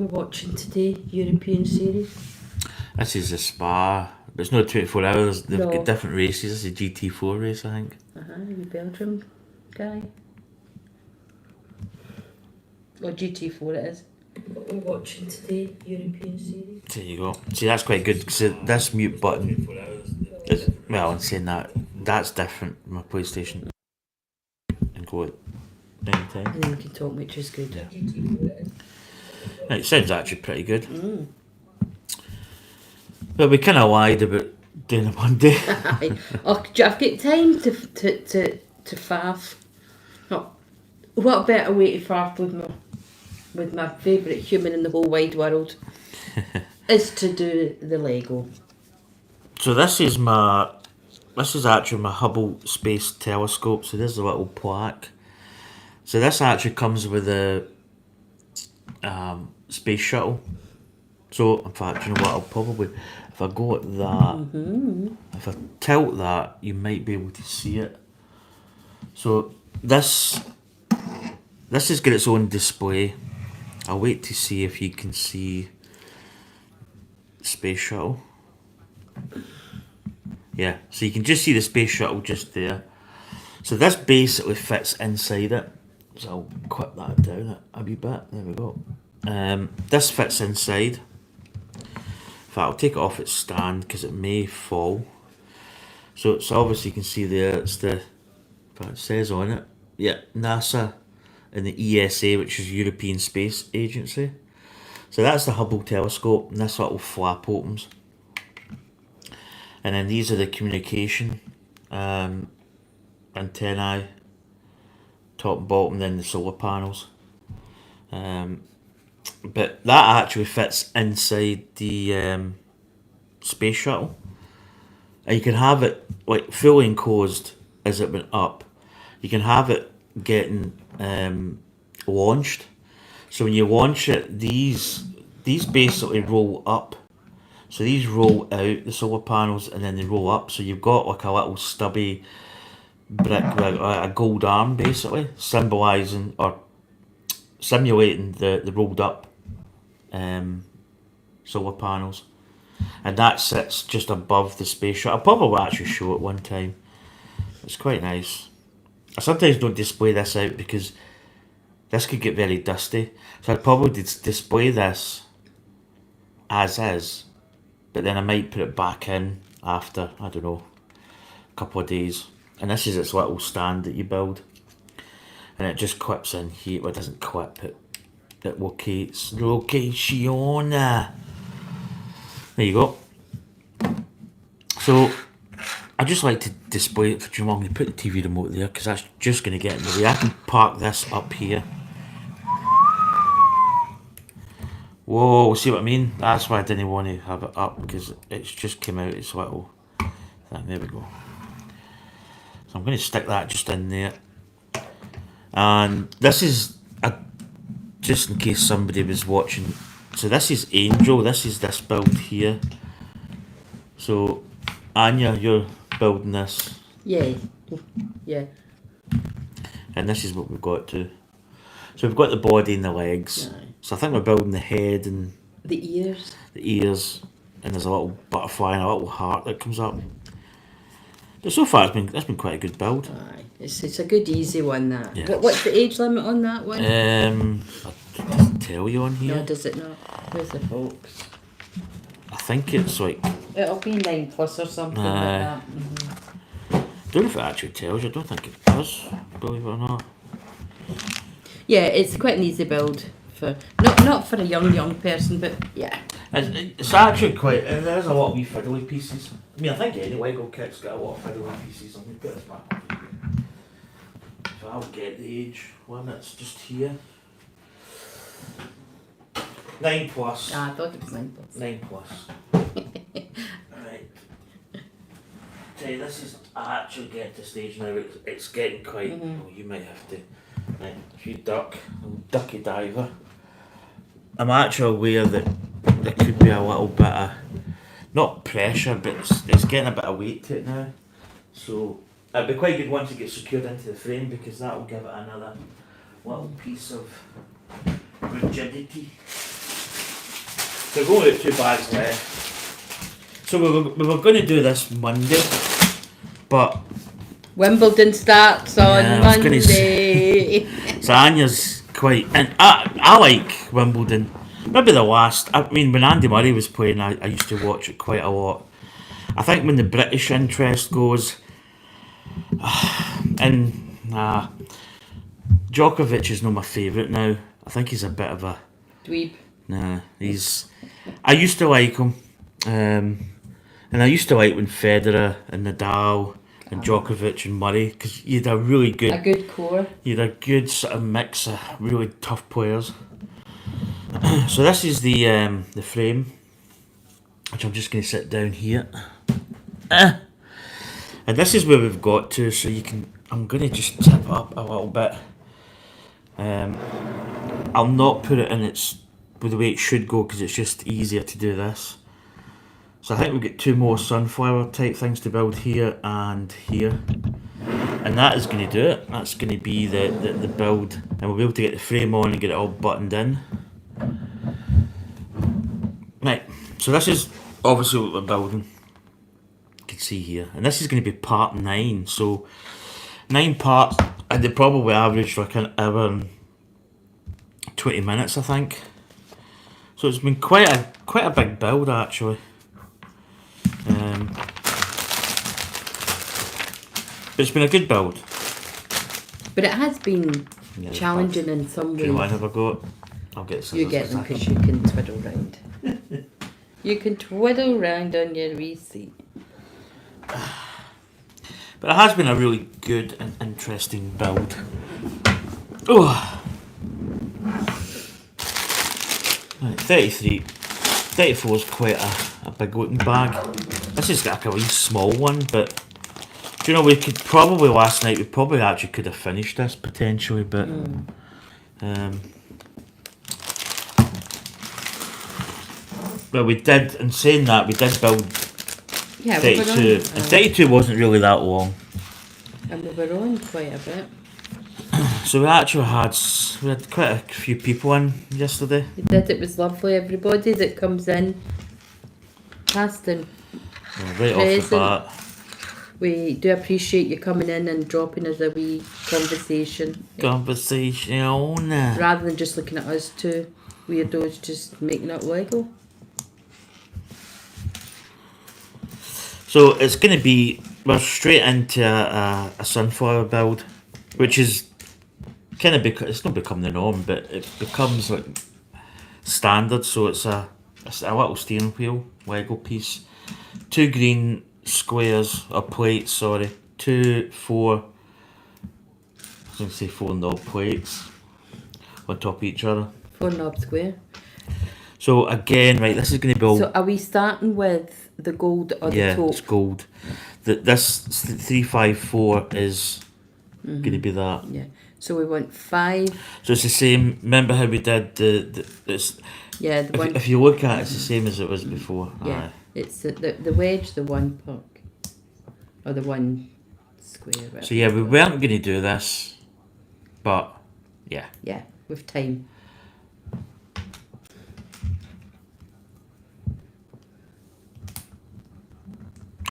we're watching today? European series? This is a Spa, but it's not 24 hours. They've No. got different races. This is a GT4 race, I think. You Belgium guy. Or GT4 it is. What we're watching today? European series? There you go. See, that's quite good because this mute button is, well, in saying that, that's different from my PlayStation. And go at any time. And then we can talk, which is good. Yeah. GT4 it is. It sounds actually pretty good. But we kind of lied about doing it one day. I've got time to faff. Oh, what better way to faff with my favourite human in the whole wide world is to do the Lego. So this is actually my Hubble Space Telescope. So there's a little plaque. So this actually comes with a space shuttle. So in fact, you know what? I'll probably, if I go at that, if I tilt that, you might be able to see it. So this has got its own display. I'll wait to see if you can see Space Shuttle. Yeah, so you can just see the Space Shuttle just there. So this basically fits inside it. So I'll clip that down a wee bit. There we go. This fits inside. In fact, I'll take it off its stand because it may fall. So obviously you can see there, it's the, it says on it, yeah, NASA and the ESA, which is European Space Agency. So that's the Hubble telescope, and this little flap opens. And then these are the communication antennae, top and bottom, then the solar panels. But that actually fits inside the space shuttle. And you can have it like fully enclosed as it went up. You can have it getting launched. So when you launch it, these basically roll up. So these roll out, the solar panels, and then they roll up. So you've got like a little stubby brick with a gold arm, basically, symbolising or simulating the rolled up solar panels. And that sits just above the space shuttle. I'll probably actually show it one time. It's quite nice. I sometimes don't display this out because this could get very dusty. So I'd probably display this as is, but then I might put it back in after, I don't know, a couple of days. And this is its little stand that you build. And it just clips in here. Well, it doesn't clip, it locates. Location. There you go. So I just like to display it for too long. You put the TV remote there because that's just going to get in the way. I can park this up here. Whoa, see what I mean? That's why I didn't want to have it up, because it's just came out its little thing. There we go. So I'm going to stick that just in there. And this is just in case somebody was watching. So this is Angel. This is this build here. So Anya, you're building this. Yeah. Yeah. And this is what we've got to. So we've got the body and the legs. Aye. So I think we're building the head and The ears. the ears, and there's a little butterfly and a little heart that comes up. But so far it's been quite a good build. Aye. It's a good easy one, that. Yeah. What's the age limit on that one? I doesn't tell you on here. No, does it not? Where's the folks? I think it's like, It'll be 9+ or something like that. don't know if it actually tells you. I don't think it does, believe it or not. Yeah, it's quite an easy build for not for a young person, but yeah. It's actually quite. There's a lot of wee fiddly pieces. I mean, I think any Lego kit's got a lot of fiddly pieces. I'm going to put this back. So I'll get the age limits just here. 9+. Ah, I thought it was 9+. 9+. Right. Okay, this is actually getting to the stage now. It's getting quite. Oh, you might have to. Right, if you duck, ducky diver. I'm actually aware that there could be a little bit of, not pressure, but it's getting a bit of weight to it now. So it'd be quite good once it gets secured into the frame, because that will give it another little piece of rigidity. So we've only got 2 bags left. So we were going to do this Monday, but Wimbledon starts on Yeah, I was gonna Monday. so Anya's quite, and I like Wimbledon. Maybe the last. I mean, when Andy Murray was playing, I used to watch it quite a lot. I think when the British interest goes, and Djokovic is not my favourite now. I think he's a bit of a Dweeb. nah. I used to like him, and I used to like when Federer and Nadal and Djokovic and Murray, because you had a really A good, good core. you had a good sort of mix of really tough players. So this is the frame, which I'm just going to sit down here. And this is where we've got to, so you can, I'm going to just tip it up a little bit. I'll not put it in its with the way it should go because it's just easier to do this. So I think we've got 2 more sunflower type things to build here and here. And that is going to do it. That's going to be the build. And we'll be able to get the frame on and get it all buttoned in. Right, so this is obviously what we're building. You can see here. And this is going to be part 9. So 9 parts, and they probably average like an hour and 20 minutes, I think. So it's been quite a big build actually. But it's been a good build. But it has been Yeah, challenging in some Do you want ways. to have a go? I'll get scissors. You get them because you can twiddle round. You can twiddle round on your wee seat. But it has been a really good and interesting build. Oh. Right, 33. 34 is quite a big looking bag. This is like a wee small one, but do you know, we could probably last night, we probably actually could have finished this potentially, but well, we did, in saying that, we did build Yeah, we were 32, on, and 32 wasn't really that long. and we were on quite a bit. So we actually had quite a few people in yesterday. We did, it was lovely. Everybody that comes in, casting, Right off the Present. bat. we do appreciate you coming in and dropping us a wee conversation. Conversation. Rather than just looking at us two weirdos just making up Lego. So it's going to be, we're straight into a sunflower build, which is kind of, it's not become the norm, but it becomes like standard. So it's a little steering wheel Lego piece, 2 green squares or plates, sorry, 2, 4, I was going to say 4 knob plates on top of each other. 4 knob square. So again, right, this is going to be all, So are we starting with the gold or yeah, the taupe? it's gold. This 354 is going to be that. Yeah. So we want 5. So it's the same. Remember how we did it's, Yeah, the one. if you look at it, it's the same as it was before. Yeah. Aye. It's the wedge, the 1 puck, or the 1 square. Whatever. So yeah, we weren't going to do this, but yeah. Yeah, with time.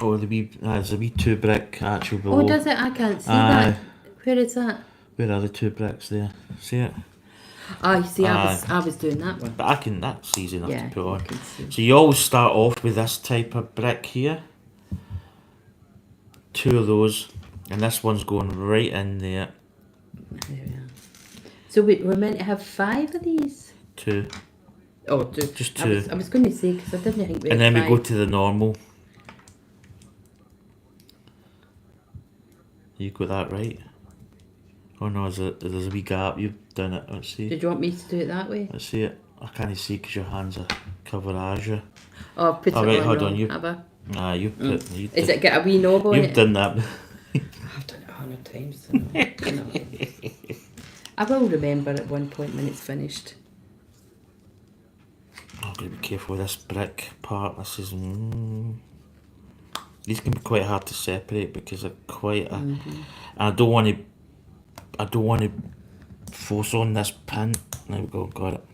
Oh, there's a wee 2 brick actually below. Oh, does it? I can't see Aye. that. Where is that? Where are the 2 bricks there? See it? Oh, you see, Aye. I was doing that one. But that's easy enough Yeah, to put you on. can see. So you always start off with this type of brick here. 2 of those, and this one's going right in there. There we are. So we're meant to have 5 of these? 2. Oh, 2. Just I 2. I was going to say, because I didn't think we And had then we go 5. to the normal. You got that right? Oh no, there's a wee gap. You've done it. Let's see. Did you want me to do it that way? Let's see it. I can't see because your hands are coverage. Oh, I've put Oh, it right, on hold wrong, on, you- have I? Ah, you put. You Is did, it got a wee knob on you've it? done that. I've done it 100 times. So no. I will remember at one point when it's finished. I've got to be careful with this brick part. This is. These can be quite hard to separate because they're quite a. And I don't want to. I don't want to force on this pin. There we go. Got it.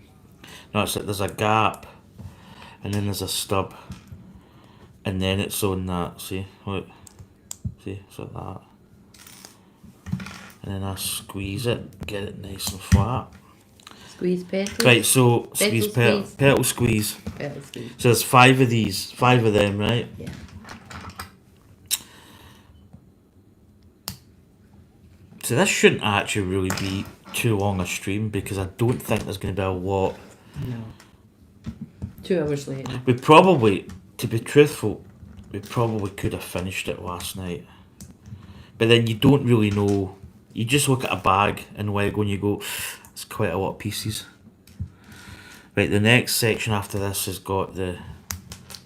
No, it's like there's a gap. and then there's a stub, and then it's on that. See, look, see, it's like that, and then I squeeze it, get it nice and flat. Squeeze petals. Right, so squeeze petal squeeze. Petal squeeze. So there's 5 of these, 5 of them, right? Yeah. So this shouldn't actually really be too long a stream because I don't think there's going to be a lot. No. 2 hours later. We probably, to be truthful, we probably could have finished it last night. But then you don't really know. You just look at a bag and Lego and you go, it's quite a lot of pieces. Right, the next section after this has got the...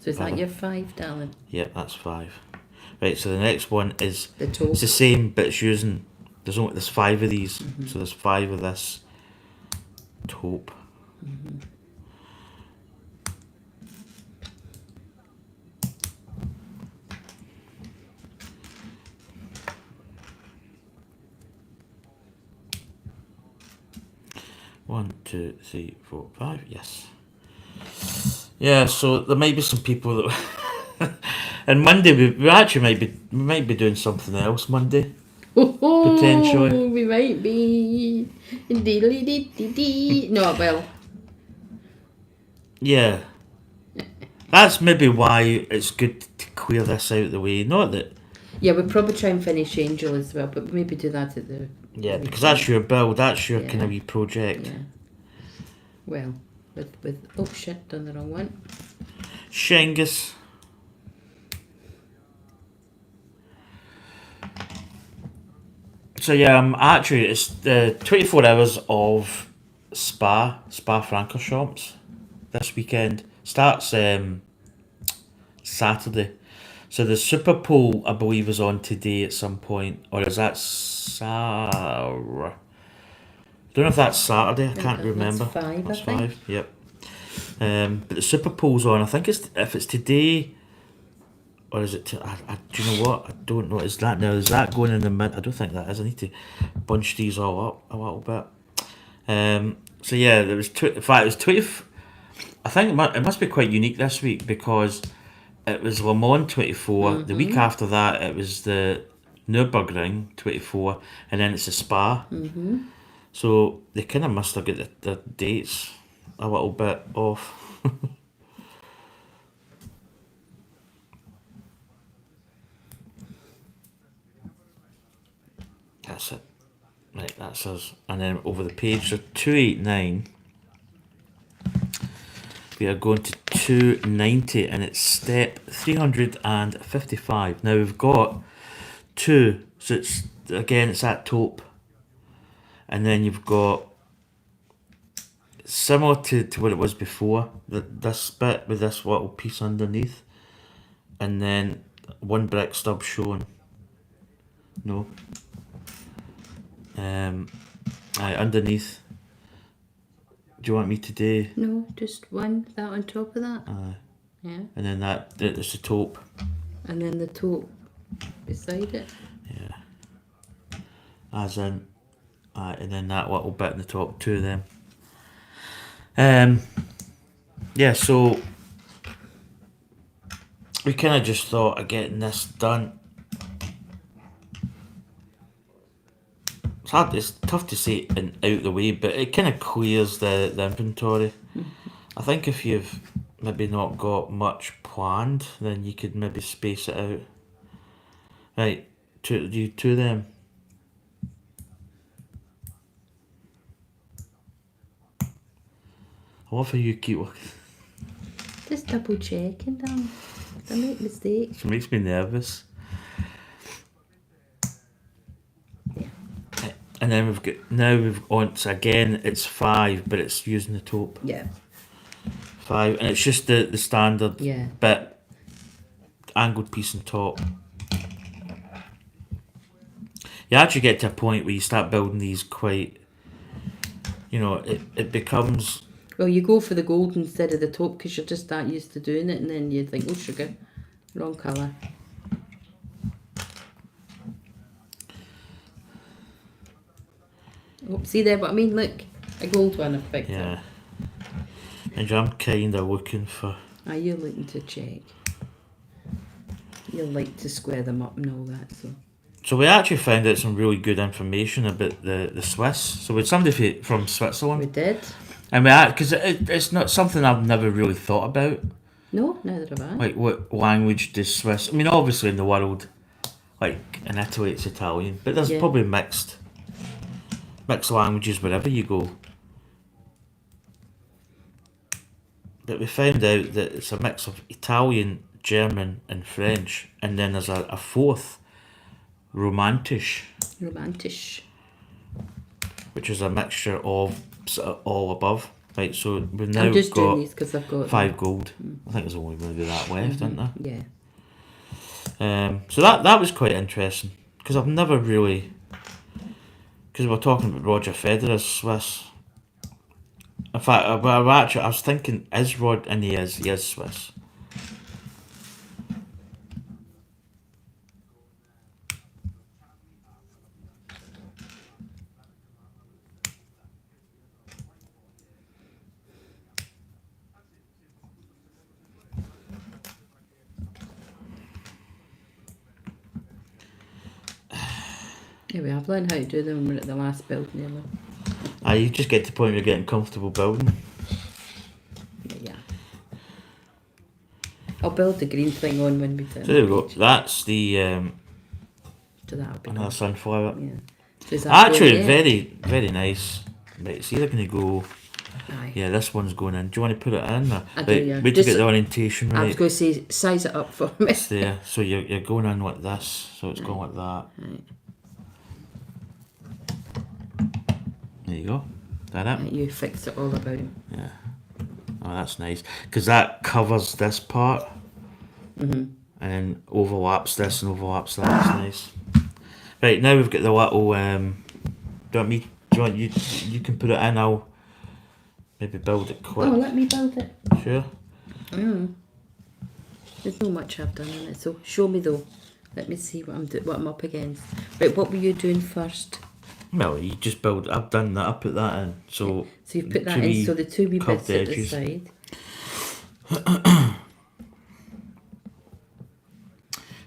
So is that your 5, darling? Yeah, that's 5. Right, so the next one is... The taupe. It's the same, but it's using... There's 5 of these, so there's 5 of this taupe. One, 2, 3, 4, 5. Yes. Yeah. So there might be some people that. And Monday we actually might be doing something else Monday. Potentially. We might be. No, well. Yeah. That's maybe why it's good to clear this out of the way. Not that. Yeah, we'll probably try and finish Angel as well, but maybe do that at the... Yeah, because that's your build, that's your Yeah. kind of wee project. Yeah. Well, with... Oh, shit, done the wrong one. Shengus. So yeah, actually it's the 24 hours of Spa Francorchamps this weekend. Starts Saturday. So the Super Bowl, I believe, is on today at some point, or is that I don't know if that's Saturday. I can't remember. That's 5, That's I think. 5. Yep. But the Super Bowl's on. I think if it's today, or is it? Do you know what? I don't know. Is that now? Is that going in the mid? I don't think that is. I need to bunch these all up a little bit. So yeah, there was in fact it was 20. I think it must be quite unique this week because it was Le Mans 24. The week after that, it was the Nürburgring 24, and then it's a Spa. So they kind of must have got the dates a little bit off. That's it. Right, that's us. And then over the page, so 289. We are going to 290 and it's step 355. Now we've got 2, so it's that taupe. And then you've got, similar to what it was before, this bit with this little piece underneath. And then 1 brick stub shown. No. Underneath. Do you want me to do? No, just 1, that on top of that. Yeah. And then it's the taupe. And then the taupe beside it. Yeah. As in, and then that little bit in the top, 2 of them. Yeah, so we kind of just thought of getting this done. It's tough to say and out the way, but it kind of clears the inventory. I think if you've maybe not got much planned, then you could maybe space it out. Right, two of them. I love how you keep looking. Just double checking, Dan. Don't make mistakes. It makes me nervous. And then we've on, so again it's 5, but it's using the taupe. Yeah. 5, and it's just the standard bit, angled piece on top. You actually get to a point where you start building these quite, it becomes... Well, you go for the gold instead of the taupe because you're just that used to doing it, and then you think, oh sugar, wrong colour. Oh, see there what I mean? Look, a gold one I've picked up. And I'm kind of looking for... Are you looking to check? You like to square them up and all that, so. So we actually found out some really good information about the Swiss. So we had somebody from We Switzerland, did. and because it's not something I've never really thought about. No, neither have I. Like, what language does Swiss? I mean, obviously in the world, like in Italy, it's Italian, but there's Yeah. probably mixed languages wherever you go. But we found out that it's a mix of Italian, German, and French, and then there's a fourth, Romantisch, Romantisch. which is a mixture of sort of all above. Right, so we've now I'm just doing got these because I've got 5 gold. I think there's only maybe that left, isn't there? Yeah. So that was quite interesting because I've never really, because we're talking about Roger Federer's Swiss. In fact, I was thinking, is Rod, and he is Swiss. Yeah, we have learned how to do them when we're at the last build nearly. You just get to the point where you're getting comfortable building. Yeah. I'll build the green thing on when we do. So there we go. That's the So that'll be another good. sunflower. Yeah. So is that Actually, going there? very nice. Right, it's either going to go. Aye. Yeah, this one's going in. Do you want to put it in? Or? I do, Right, yeah. wait to Just- get the orientation I was right. going to say, size it up for me. There. So you're going in like this. So it's going like that. Right. There you go. That it? Right, you fix it all about. Yeah. Oh, that's nice. Because that covers this part. Mm-hmm. And then overlaps this and overlaps that. That's nice. Right, now we've got the little. Do you want you can put it in? I'll maybe build it quick. Oh, let me build it. Sure. There's not much I've done in it, so show me though. Let me see what I'm up against. Right, what were you doing first? Well, you just build. I've done that. I put that in. So So you put that two in, wee so the two wee curved bits at the edges. side.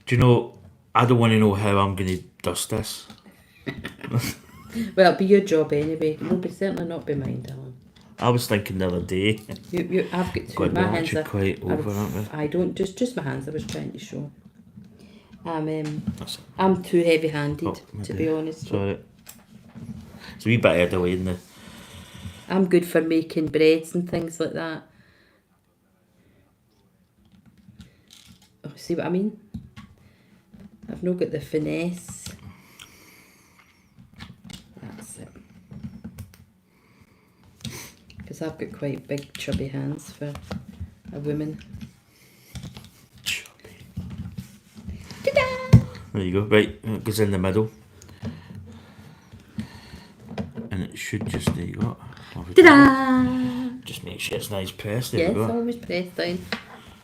Do you know? I don't want to know how I'm going to dust this. Well, it'll be your job anyway. It will be certainly not be mine, darling. I was thinking the other day. I've got two. God, My we're hands actually are quite over, aren't we? I don't just my hands. I was trying to show. That's I'm too heavy-handed Oh, to maybe. be honest. Sorry. It's a wee bit out of the way in the. I'm good for making breads and things like that. Oh, see what I mean? I've not got the finesse. That's it. Because I've got quite big chubby hands for a woman. Ta-da! There you go. Right, it goes in the middle. And it should just, there you go. Ta-da! Just make sure it's nice pressed. There Yes, we go. always pressed down.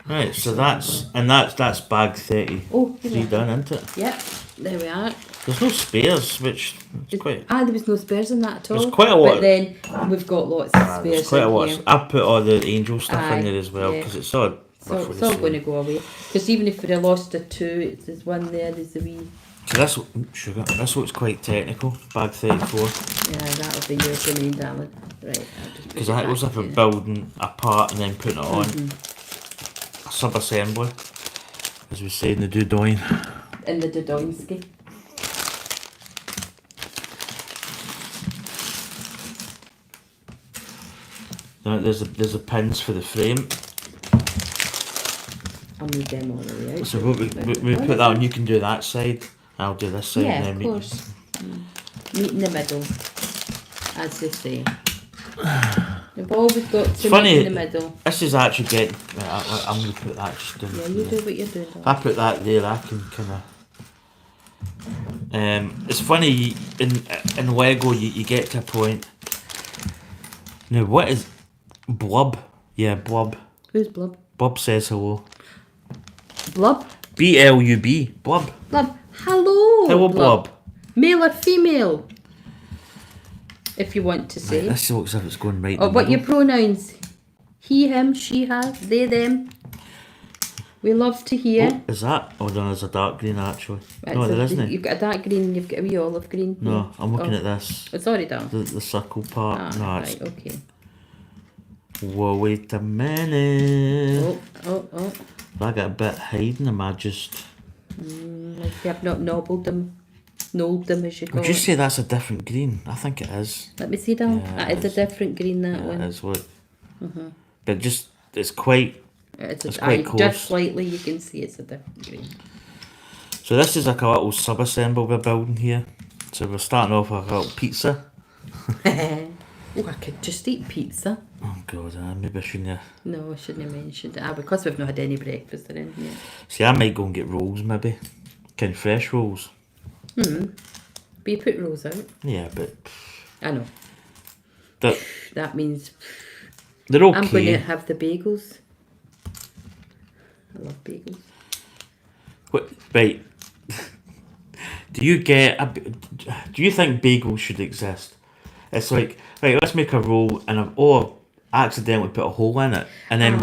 Right, so that's bag 30. Oh, Three done, isn't it? Yep, there we are. There's no spares, which is quite. There was no spares in that at all. There's quite a lot. But then we've got lots of spares There's quite a in lot. here. I put all the angel stuff Aye, in there as well yeah. because it's all. So roughly it's the all same. going to go away. Because even if we lost a two, there's one there, there's a wee... So this sugar. This looks quite technical. Bag 34. Yeah, that'll be your domain, darling. Right, I'll just put Because it I was back up for to you. building a part and then putting it on. Mm-hmm. A sub-assembly, as we say in the Dudoin. In the Dodonski. Now there's a pins for the frame. I'll move them all the way out. So we put that on. You can do that side. I'll do this side. Yeah, and then of we- course. Meet in the middle, as they say. We've always got to funny, meet in the middle. This is actually getting. Right, I'm going to put that just in. Yeah, you do what you're doing, If darling. I put that there, I can kind of. It's funny in Lego you get to a point. Now what is Blub? Yeah, Blub. Who's Blub? Blub says hello. Blub? BLUB. Blub. Blub. Hello. Hello, Blub. Male or female? If you want to say. This looks as if it's going right. Or in the what your middle. pronouns? He, him, she, her, they, them. We love to hear. Oh, is that? Oh no, there's a dark green actually. Right, No, so there isn't. You've got a dark green and you've got a wee olive green. No, I'm looking Oh, at this. it's already done. The circle part. Ah, No, it's. right, okay. Whoa, wait a minute. Oh. I got a bit hiding, am I just... Like you have not knolled them as you call Would you it. say that's a different green? I think it is. Let me see down. Yeah, That it is a is. different green, that Yeah, one. it is, look. But just, it's quite... It's quite just close. slightly you can see it's a different green. So this is like a little sub-assemble we're building here. So we're starting off with a little pizza. Oh, I could just eat pizza. Oh god, maybe I shouldn't. No, I shouldn't have mentioned it. Because we've not had any breakfast or anything yet. See, I might go and get rolls maybe. Kind of fresh rolls. But you put rolls out. Yeah, but I know. they're, That means they're okay. I'm going to have the bagels. I love bagels. What, right. Do you think bagels should exist? It's like, right, let's make a roll and I accidentally put a hole in it and then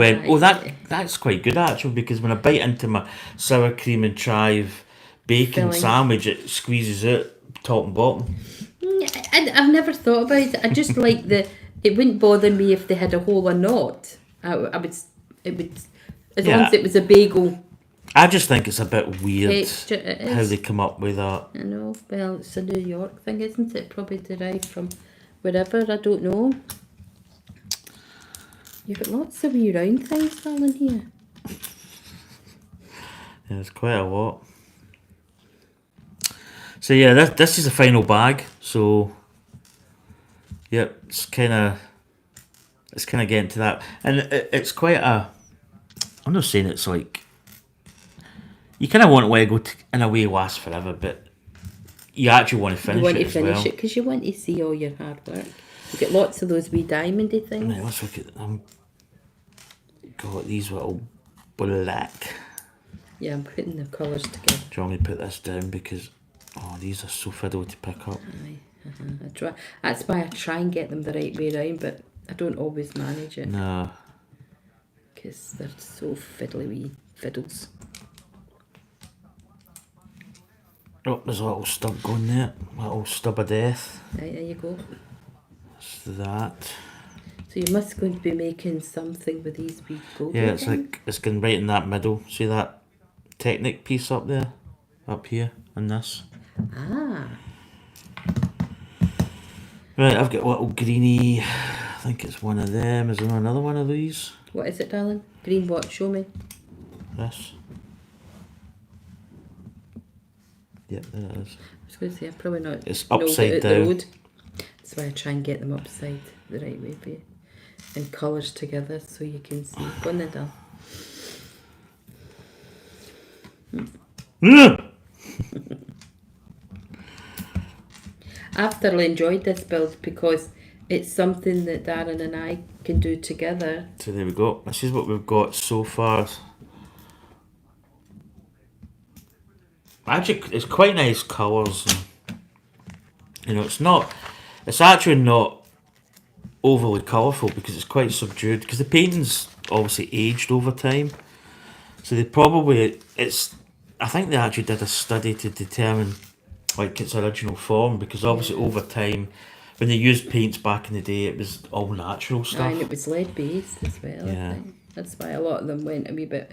that's quite good actually, because when I bite into my sour cream and chive bacon Filling. sandwich, it squeezes out top and bottom. I've never thought about it. I just like it wouldn't bother me if they had a hole or not. It would, as long as it was a bagel. I just think it's a bit weird Texture, it is. how they come up with that. I know, well, it's a New York thing, isn't it? Probably derived from wherever, I don't know. You've got lots of wee round things, darling, here. Yeah, there's quite a lot. So yeah, this is the final bag. So yeah, it's kind of getting to that, and it's quite a. I'm not saying it's like. You kind of want Lego to, in a way, last forever, but you actually want to finish it. You want to as finish well. it because you want to see all your hard work. You get lots of those wee diamondy things. Right, let's look at them. Got these little black. Yeah, I'm putting the colours together. Do you want me to put this down because these are so fiddly to pick up. I try. That's why I try and get them the right way around, but I don't always manage it No. because they're so fiddly wee fiddles. Oh, there's a little stub going there. A little stub of death. Right, there you go. So that. So you must going to be making something with these wee golden Yeah, it's things. like it's going right in that middle. See that Technic piece up there? Up here on this. Ah, Right, I've got a little greeny. I think it's one of them. Is there another one of these? what is it, darling? Green what? Show me. This. Yep, there it is. I was going to say, I probably not. It's know upside the down. road. That's why I try and get them upside the right way for you. And colours together so you can see. Go on then, darling. I've thoroughly enjoyed this build because it's something that Darren and I can do together. So there we go. This is what we've got so far. Actually, it's quite nice colours. It's actually not overly colourful because it's quite subdued. Because the painting's obviously aged over time. So I think they actually did a study to determine like its original form, because obviously over time, when they used paints back in the day, it was all natural stuff. And it was lead based as well, Yeah. I think. That's why a lot of them went a wee bit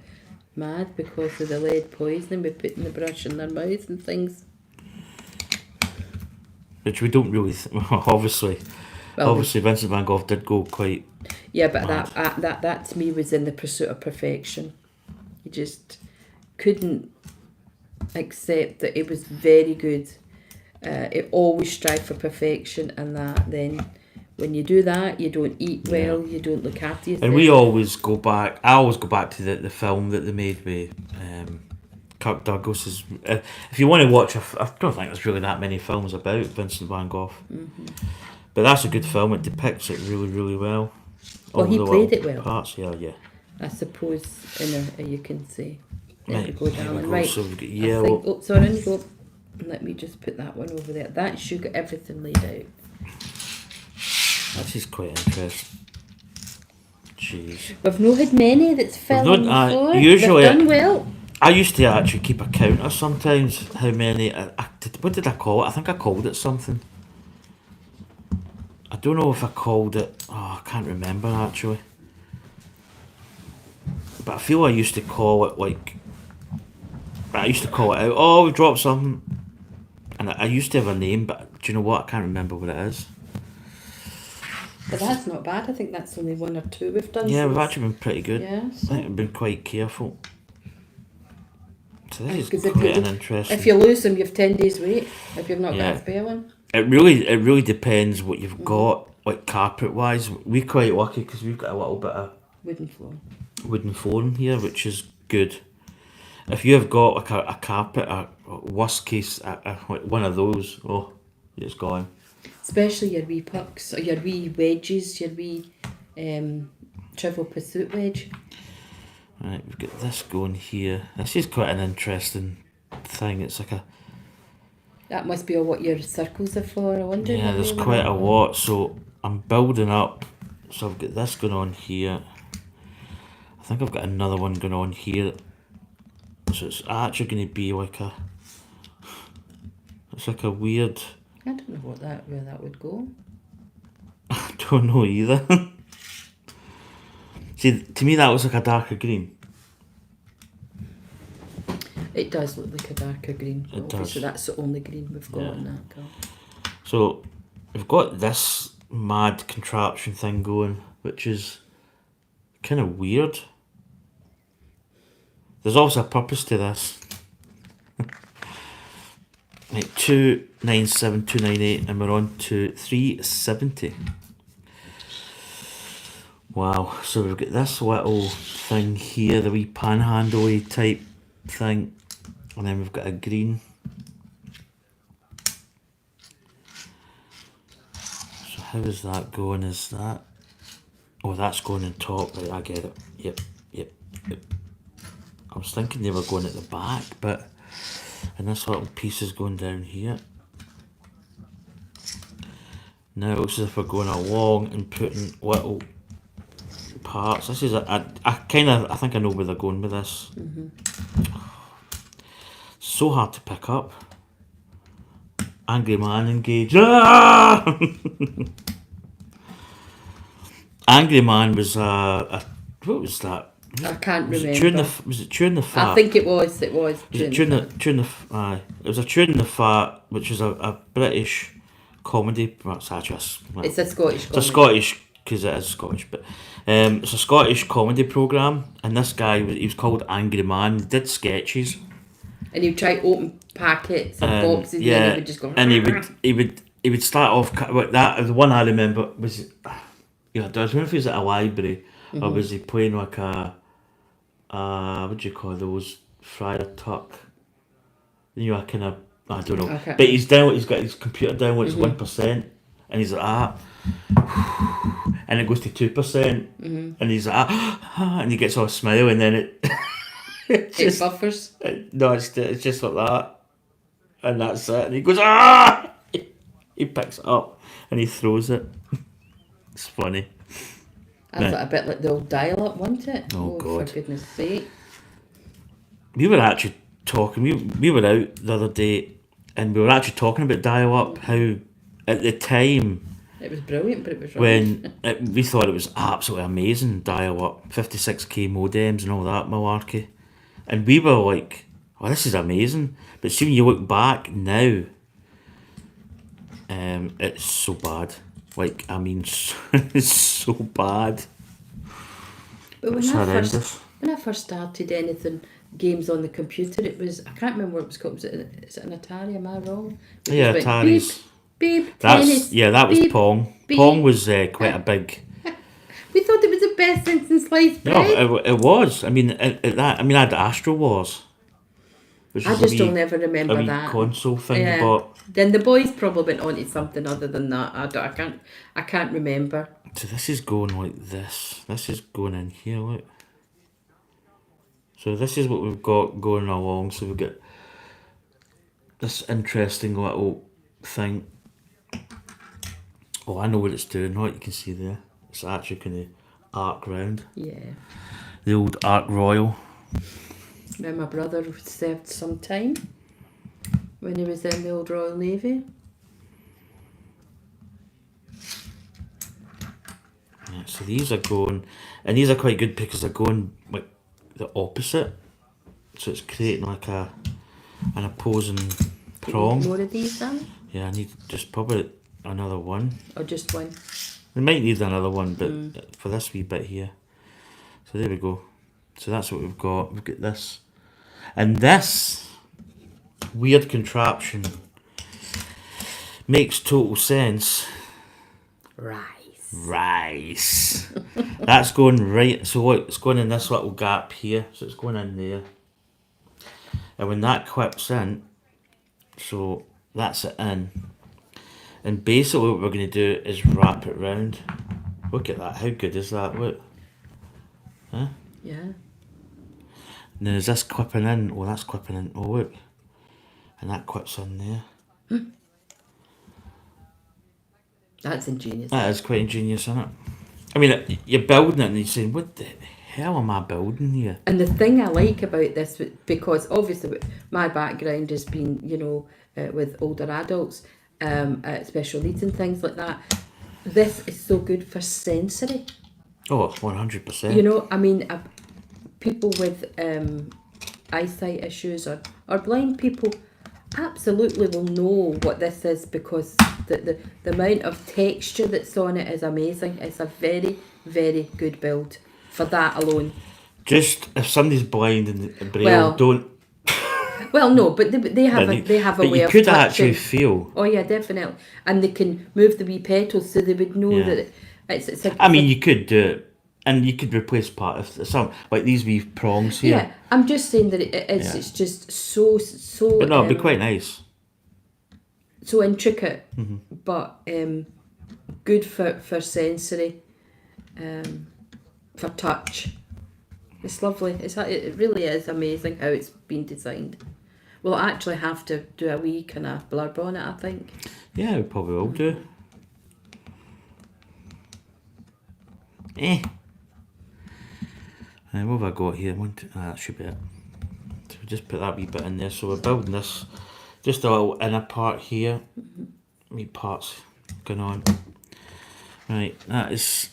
mad because of the lead poisoning by putting the brush in their mouth and things. Which we don't really, obviously Vincent van Gogh did go quite. Yeah, but mad. that to me was in the pursuit of perfection. He just couldn't accept that it was very good. It always strive for perfection, and that then when you do that, you don't eat well, you don't look after yourself. And I always go back to the film that they made with Kirk Douglas. If you want to watch, I don't think there's really that many films about Vincent van Gogh. Mm-hmm. But that's a good film. It depicts it really, really well. Well, he the played little it well. Parts, yeah. I suppose you can say. There Right, we go, there we darling. go. Right. So we've got I yellow. think, sorry, on you go. Let me just put that one over there. That should get everything laid out. This is quite interesting. jeez. We've not had many that's fell on the floor. Usually, They've done well. I used to actually keep a counter sometimes. How many? What did I call it? I think I called it something. I don't know if I called it. Oh, I can't remember actually. But I feel I used to call it like. I used to call it out. Oh, we dropped something. And I used to have a name, but do you know what? I can't remember what it is. But that's not bad. I think that's only one or two we've done. Yeah, we've since- actually been pretty good. Yeah. I think we've been quite careful. So this Because is quite an interesting. if you lose them, you've 10 days wait. If you've not Yeah. got a spare one. It really depends what you've got, like carpet wise. We're quite lucky because we've got a little bit of Wooden floor. wooden flooring here, which is good. If you have got like a carpet, a worst case, like one of those, oh, it's gone. Especially your wee pucks, or your wee wedges, your wee Trivial Pursuit wedge. Right, we've got this going here. This is quite an interesting thing. It's like a That must be what your circles are for, I wonder. yeah. There's quite a lot, so I'm building up. So I've got this going on here. I think I've got another one going on here. So it's actually going to be like a. It's like a weird. I don't know where that would go. I don't know either. See, to me that looks like a darker green. It does look like a darker green. It Obviously, does. that's the only green we've got Yeah. in that colour. So we've got this mad contraption thing going, which is kind of weird. There's also a purpose to this. Right, 297,298, and we're on to 370. Wow, so we've got this little thing here, the wee panhandle type thing, and then we've got a green. So how is that going? Is that? Oh, that's going on top. Right, I get it. Yep. I was thinking they were going at the back, but and this little piece is going down here. Now it looks as if we're going along and putting little parts. This is I think I know where they're going with this. So hard to pick up. Angry Man engaged. Ah! Angry Man was what was that? I can't Was remember. it Chewing the Fat? I think it was. It was. Was it Chewing the Aye. It was a Chewing the Fat, which was a British comedy. Well, it's actually It's a Scottish. it's a Scottish, because it is Scottish, but it's a Scottish comedy programme, and this guy he was called Angry Man. He did sketches. And he'd try to open packets and boxes, and then he would just go. and he would start off with that. The one I remember was, I don't know if he was at a library or was he playing like a what do you call those, Friar Tuck? You know, I kind of, I don't know. Okay. But he's got his computer down when it's 1%, and he's like and it goes to 2%, and he's like and he gets all a smile, and then it. It buffers. No, it's just like that, and that's it. And he goes He picks it up and he throws it. It's funny. That's a bit like the old dial-up, wasn't it? Oh, God. For goodness sake. We were actually talking. We were out the other day, and we were actually talking about dial-up. How at the time It was brilliant, but it was wrong. when we thought it was absolutely amazing, dial-up, 56k modems and all that malarkey, and we were like, "Oh, this is amazing." But see, when you look back now, it's so bad. Like, I mean, it's so bad. But It's horrendous. when I first started anything, games on the computer, it was, I can't remember what it was called. Is it an Atari? Am I wrong? It Yeah, just went, Ataris. beep, tennis. That was beep, Pong. beep. Pong was quite a big. We thought it was the best thing since sliced bread. No, it was. I mean, at that. I mean, I had Astro Wars. Which I was just a don't wee, ever remember a wee that. console thing, Yeah. but Then the boys probably went on to something other than that. I can't remember. so this is going like this. This is going in here, look. So this is what we've got going along. So we've got this interesting little thing. Oh, I know what it's doing. What you can see there. It's actually going to arc round. Yeah. The old Arc Royal. Now my brother served some time when he was in the old Royal Navy. Yeah, so these are going, and these are quite good because they're going like the opposite. So it's creating like an opposing prong. More of these then? Yeah, I need just probably another one. Or just one? We might need another one, but for this wee bit here. So there we go. So that's what we've got. We've got this. And this weird contraption makes total sense. Rice. That's going right. So look, it's going in this little gap here. So it's going in there. And when that clips in, so that's it in. And basically what we're going to do is wrap it round. Look at that. How good is that? Look. Huh? Yeah. And then is this clipping in? Oh, that's clipping in. Oh, look. And that clips in there. That's ingenious. That is quite ingenious, isn't it? I mean, you're building it and you're saying, what the hell am I building here? And the thing I like about this, because obviously my background has been, with older adults, special needs and things like that, this is so good for sensory. Oh, 100%. People with eyesight issues or blind people absolutely will know what this is, because the amount of texture that's on it is amazing. It's a very, very good build for that alone. Just if somebody's blind and braille, don't. Well, no, but they have a way of touching. But you could actually feel. Oh yeah, definitely, and they can move the wee petals so they would know that it's you could do it. And you could replace part of some, like these wee prongs here. Yeah, I'm just saying that it's just so. But no, it'd be quite nice. So intricate, but good for sensory, for touch. It's lovely. It really is amazing how it's been designed. We'll actually have to do a wee kind of blurb on it, I think. Yeah, we probably will do. And what have I got here? That should be it. So we just put that wee bit in there. So we're building this, just a little inner part here. Wee parts going on. Right, that is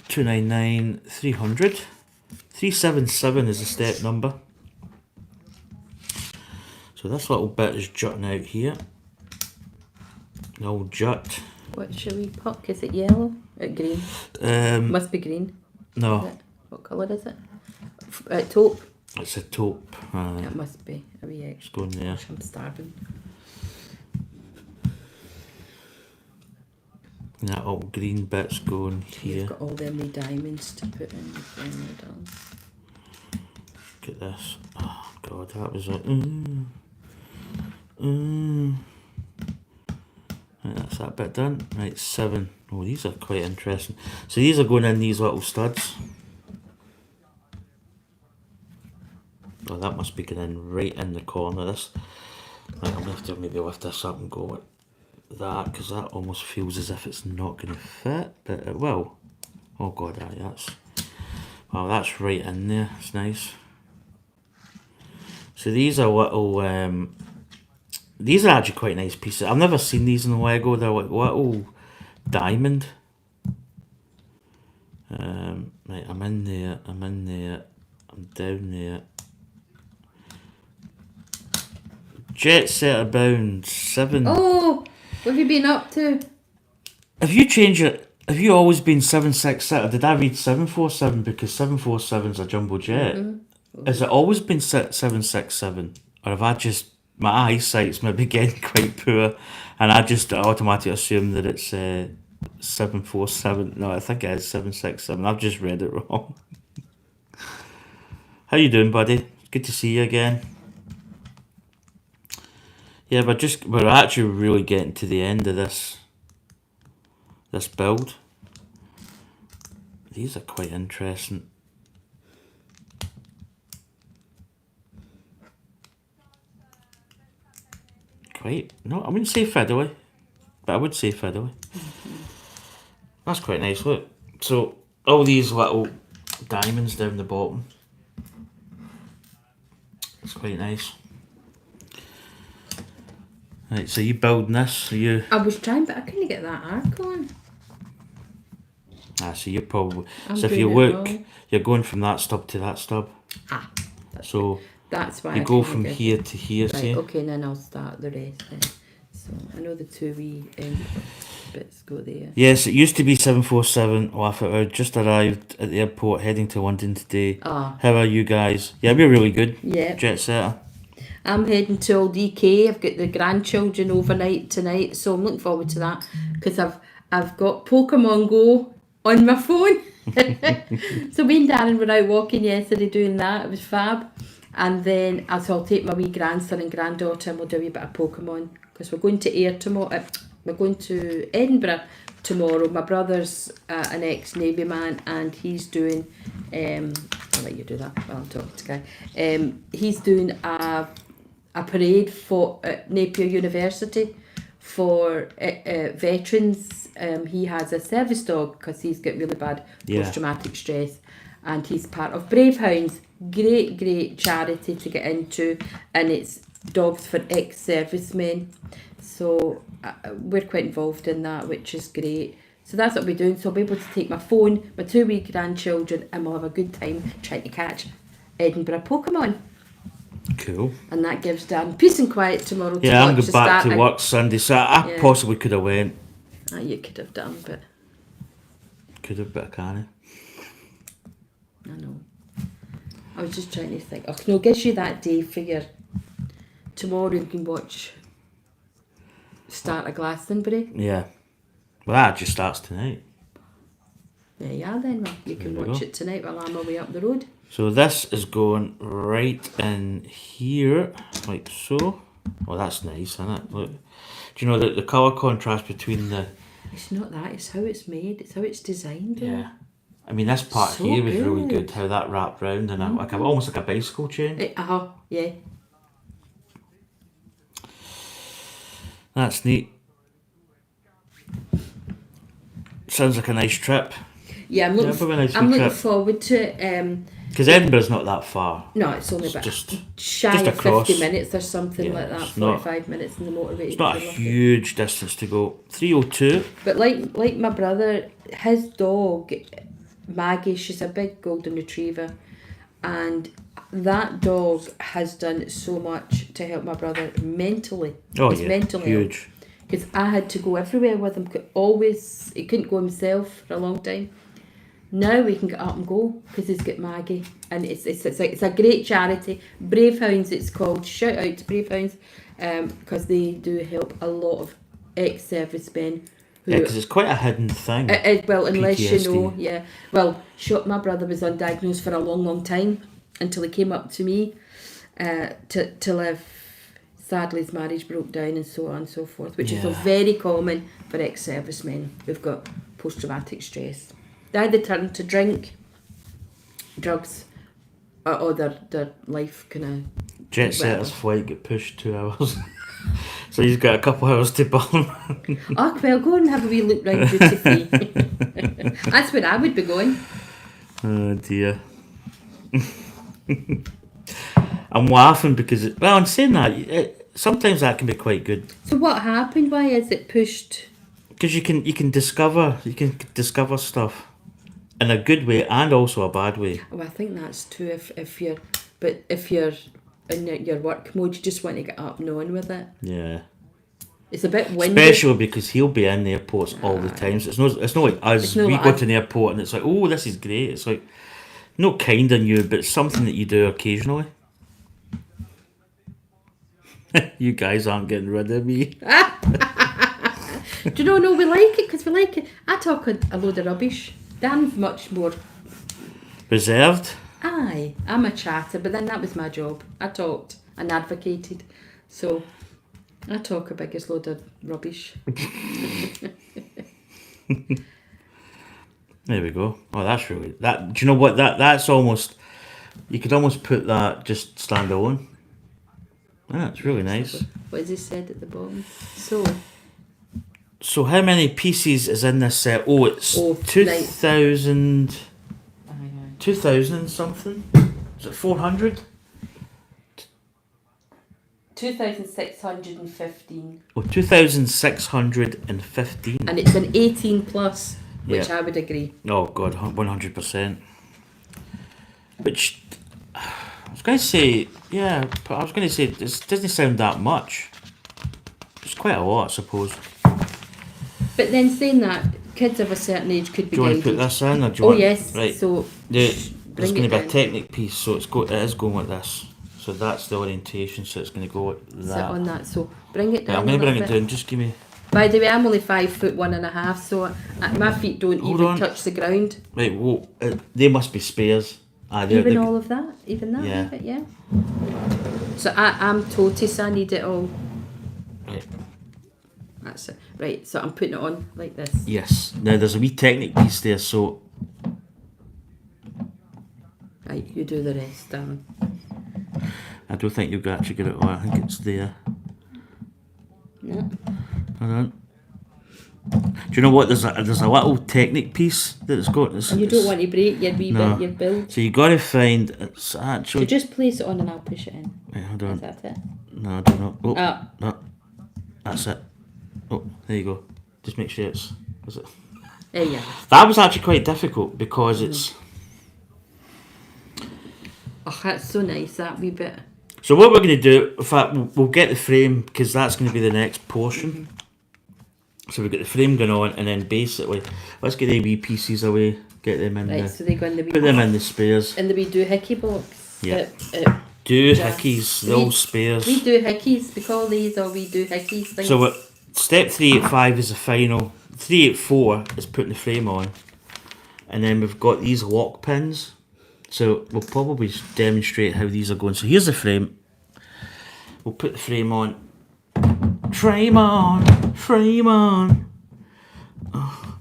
299, 300. 377 is the step number. So this little bit is jutting out here. An old jut. What should we puck? Is it yellow? Green? Must be green. No. What colour is it? Taupe. It's a taupe. It must be a wee extra. It's going there. I'm starving. And that little green bit's going here. You've got all them wee diamonds to put in the middle. Look at this. Oh god, that was like Right, that's that bit done. Right, 7. Oh, these are quite interesting. So these are going in these little studs. Oh, that must be going in right in the corner. This. Right, I'm going to have to maybe lift this up and go with that, because that almost feels as if it's not going to fit, but it will. Oh god, that's right in there. It's nice. So these are little. These are actually quite nice pieces. I've never seen these in Lego. They're like little diamond. Right, I'm in there. I'm down there. Jet Set Bound 7. Oh, what have you been up to? Have you changed it? Have you always been 767? Or did I read 747? Because 747's a jumbo jet. Has it always been 767? Or have I just, my eyesight's maybe getting quite poor, and I just automatically assume that it's 747? No, I think it is 767. I've just read it wrong. How you doing, buddy? Good to see you again. Yeah, we're actually really getting to the end of this build. These are quite interesting. No, I wouldn't say fiddly, but I would say fiddly. That's quite nice, look. So all these little diamonds down the bottom. It's quite nice. Right, so you building this? Are you? I was trying, but I couldn't get that arc on. So you're probably. I'm so if doing you it look, wrong. you're going from that stub to that stub. Ah, So that's why you I go couldn't from get here it. to here. Right, See? okay, and then I'll start the rest then. So I know the two wee bits go there. Yes, it used to be 747. I just arrived at the airport heading to London today. Ah, How are you guys? Yeah, we're really good. yeah. Jet setter. I'm heading to Old EK. I've got the grandchildren overnight tonight, so I'm looking forward to that because I've got Pokemon Go on my phone. So me and Darren were out walking yesterday doing that. It was fab. And then I'll take my wee grandson and granddaughter and we'll do a wee bit of Pokemon because we're going to Ayr tomorrow. We're going to Edinburgh tomorrow. My brother's an ex-Navy man and he's doing, I'll let you do that while I'm talking to Guy. He's doing a parade for at Napier University for veterans. He has a service dog because he's got really bad post-traumatic stress and he's part of Brave Hounds. Great charity to get into, and it's dogs for ex-servicemen. So we're quite involved in that, which is great. So that's what we're doing. So I'll be able to take my phone, my two wee grandchildren, and we'll have a good time trying to catch Edinburgh Pokemon. Cool. And that gives Dan peace and quiet tomorrow. To Yeah, I'm watch going back to start. work Sunday, so I possibly could have went. You could have done, but Could have, but I can't. I know. I was just trying to think. Oh no, gives you that day for your tomorrow. You can watch start of Glastonbury. Yeah. Well, that just starts tonight. There you are then. Well, you can There we watch go. it tonight while I'm away up the road. So this is going right in here, like so. Well, that's nice, isn't it? Look. Do you know the colour contrast between the... It's not that, it's how it's made, it's how it's designed. Yeah. I mean, this part So here was really good. good, how that wrapped round and almost like a bicycle chain. Yeah. That's neat. Sounds like a nice trip. Yeah, I'm probably a nice I'm wee looking trip. forward to it. Because Edinburgh's not that far. No, it's only about Just shy just of across. 50 minutes or something Yeah, like that, it's not- 45 minutes in the motorway. It's not a if you're lucky. huge distance to go. 302. But like my brother, his dog, Maggie, she's a big golden retriever, and that dog has done so much to help my brother mentally. Oh, His yeah. mental health. Huge. Because I had to go everywhere with him. He couldn't go himself for a long time. Now he can get up and go because he's got Maggie, and it's a great charity. Brave Hounds, it's called. Shout out to Brave Hounds, because they do help a lot of ex-servicemen. Yeah, because it's quite a hidden thing. Well, unless you PTSD. know, yeah. Well, my brother was undiagnosed for a long time until he came up to me to live. Sadly, his marriage broke down and so on and so forth, which is Yeah. very common for ex-servicemen who've got post-traumatic stress. They either turn to drink, drugs, or their life kind of... Jet setter's flight get pushed 2 hours. So he's got a couple hours to burn. Oh, well, go and have a wee look round duty free. That's where I would be going. Oh dear. I'm laughing because, I'm saying that, sometimes that can be quite good. So what happened? Why is it pushed? Because you can discover stuff in a good way and also a bad way. Oh, I think that's true if you're in your work mode, you just want to get up and on with it. Yeah. It's a bit windy. Especially because he'll be in the airports all the time. So it's not like us. It's not We like go us. to the airport and it's like, oh, this is great. It's like, not kind on you, but something that you do occasionally. You guys aren't getting rid of me. Do you know? No, we like it because we like it. I talk a load of rubbish. Dan's much more. Reserved. Aye, I'm a chatter, but then that was my job. I talked and advocated, so I talk a biggest load of rubbish. There we go. Oh, that's really that. Do you know what that's almost? You could almost put that just standalone. Yeah, it's really nice. What has he said at the bottom? So So how many pieces is in this set? Oh, it's Oh, 2,000... Aye, aye. 2,000 something? Is it 400? 2,615. Oh, 2,615. And it's an 18 plus, which Yeah. I would agree. Oh god, 100%. Which I was going to say, yeah, but I was going to say this doesn't sound that much. It's quite a lot, I suppose. But then saying that, kids of a certain age could be Do you want to guided. put this in, or do you Oh want? yes, Right. so There's bring going to it be a down. Technic piece, so it is going like this. So that's the orientation. So it's going to go like sit that. on that. So bring it Yeah, down. I'm going a to bring little it bit. down. Just give me. By the way, I'm only 5'1.5", so my feet don't Hold even on. touch the ground. Right. Whoa. They must be spares. They're Even all of that, even that, Yeah. bit, yeah. So I'm toty, so I need it all. Right. That's it. Right, so I'm putting it on like this. Yes. Now there's a wee Technic piece there, so Right, you do the rest, darling. I don't think you've actually got it on. I think it's there. Yeah. Hold on. Do you know what? There's a little Technic piece that it's got. And you don't want to break your wee No. bit, your build. So you got to find it's So actually. just place it on and I'll push it in. Wait, hold Is on. that it? No, I don't know. Oh, Ah. no, that's it. Oh, there you go. Just make sure it's. Is it? There you are. That was actually quite difficult because it's. Oh, that's so nice, that wee bit. So what we're going to do, in fact, we'll get the frame because that's going to be the next portion. So we've got the frame going on, and then basically, let's get the wee pieces away, get them in Right, the, so they go in the wee put them in the spares. in the wee doohickey box. Yeah. Uh, Doohickeys, the We- old spares. we doohickeys, we call these all wee doohickeys things. So step 385 is the final. 384 is putting the frame on, and then we've got these lock pins. So we'll probably demonstrate how these are going. So here's the frame. We'll put the frame on. Frame on, frame on. Oh,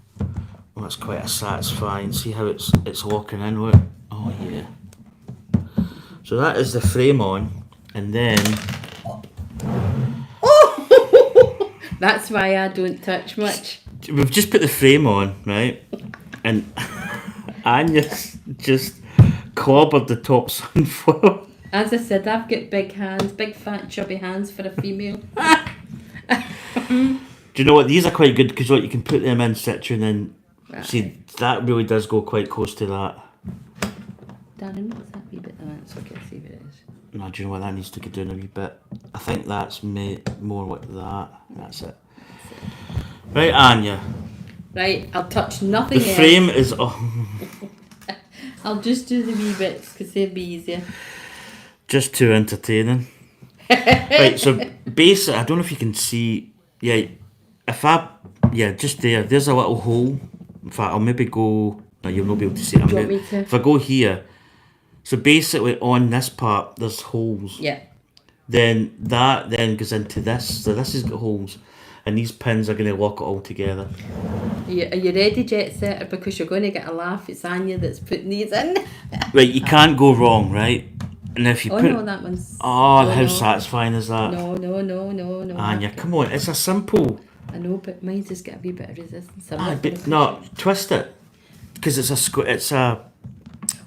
well, that's quite a satisfying. See how it's locking in with it. Oh yeah. So that is the frame on, and then That's why I don't touch much. we've just put the frame on, right? And Anya's just clobbered the top sunflower. As I said, I've got big hands, big fat chubby hands for a female. Do you know what? These are quite good because you can put them in situ and then see that really does go quite close to that. Darren, what's that wee bit there? So I can see what it is. No, do you know what? That needs to go down a wee bit. I think that's more like that. That's it. Right, Anya. Right, I'll touch nothing The else. frame is. Oh, I'll just do the wee bits because they'll be easier. just too entertaining. Right, so basically, I don't know if you can see. Yeah, just there. There's a little hole. In fact, I'll maybe go. No, you'll not be able to see it. Do you want me to? If I go here, so basically on this part, there's holes. Yeah. Then that then goes into this. So this has got holes, and these pins are going to lock it all together. Are you ready, Jet Setter? Because you're going to get a laugh. It's Anya that's putting these in. Right, you can't go wrong, right? And if you Oh put, no, that one's. oh, no, how no. satisfying is that? No. Anya, come on, it's a simple. I know, but mine's just got a wee bit of resistance. I'm Ah, not but gonna no, push it. twist it, because it's a square. It's a.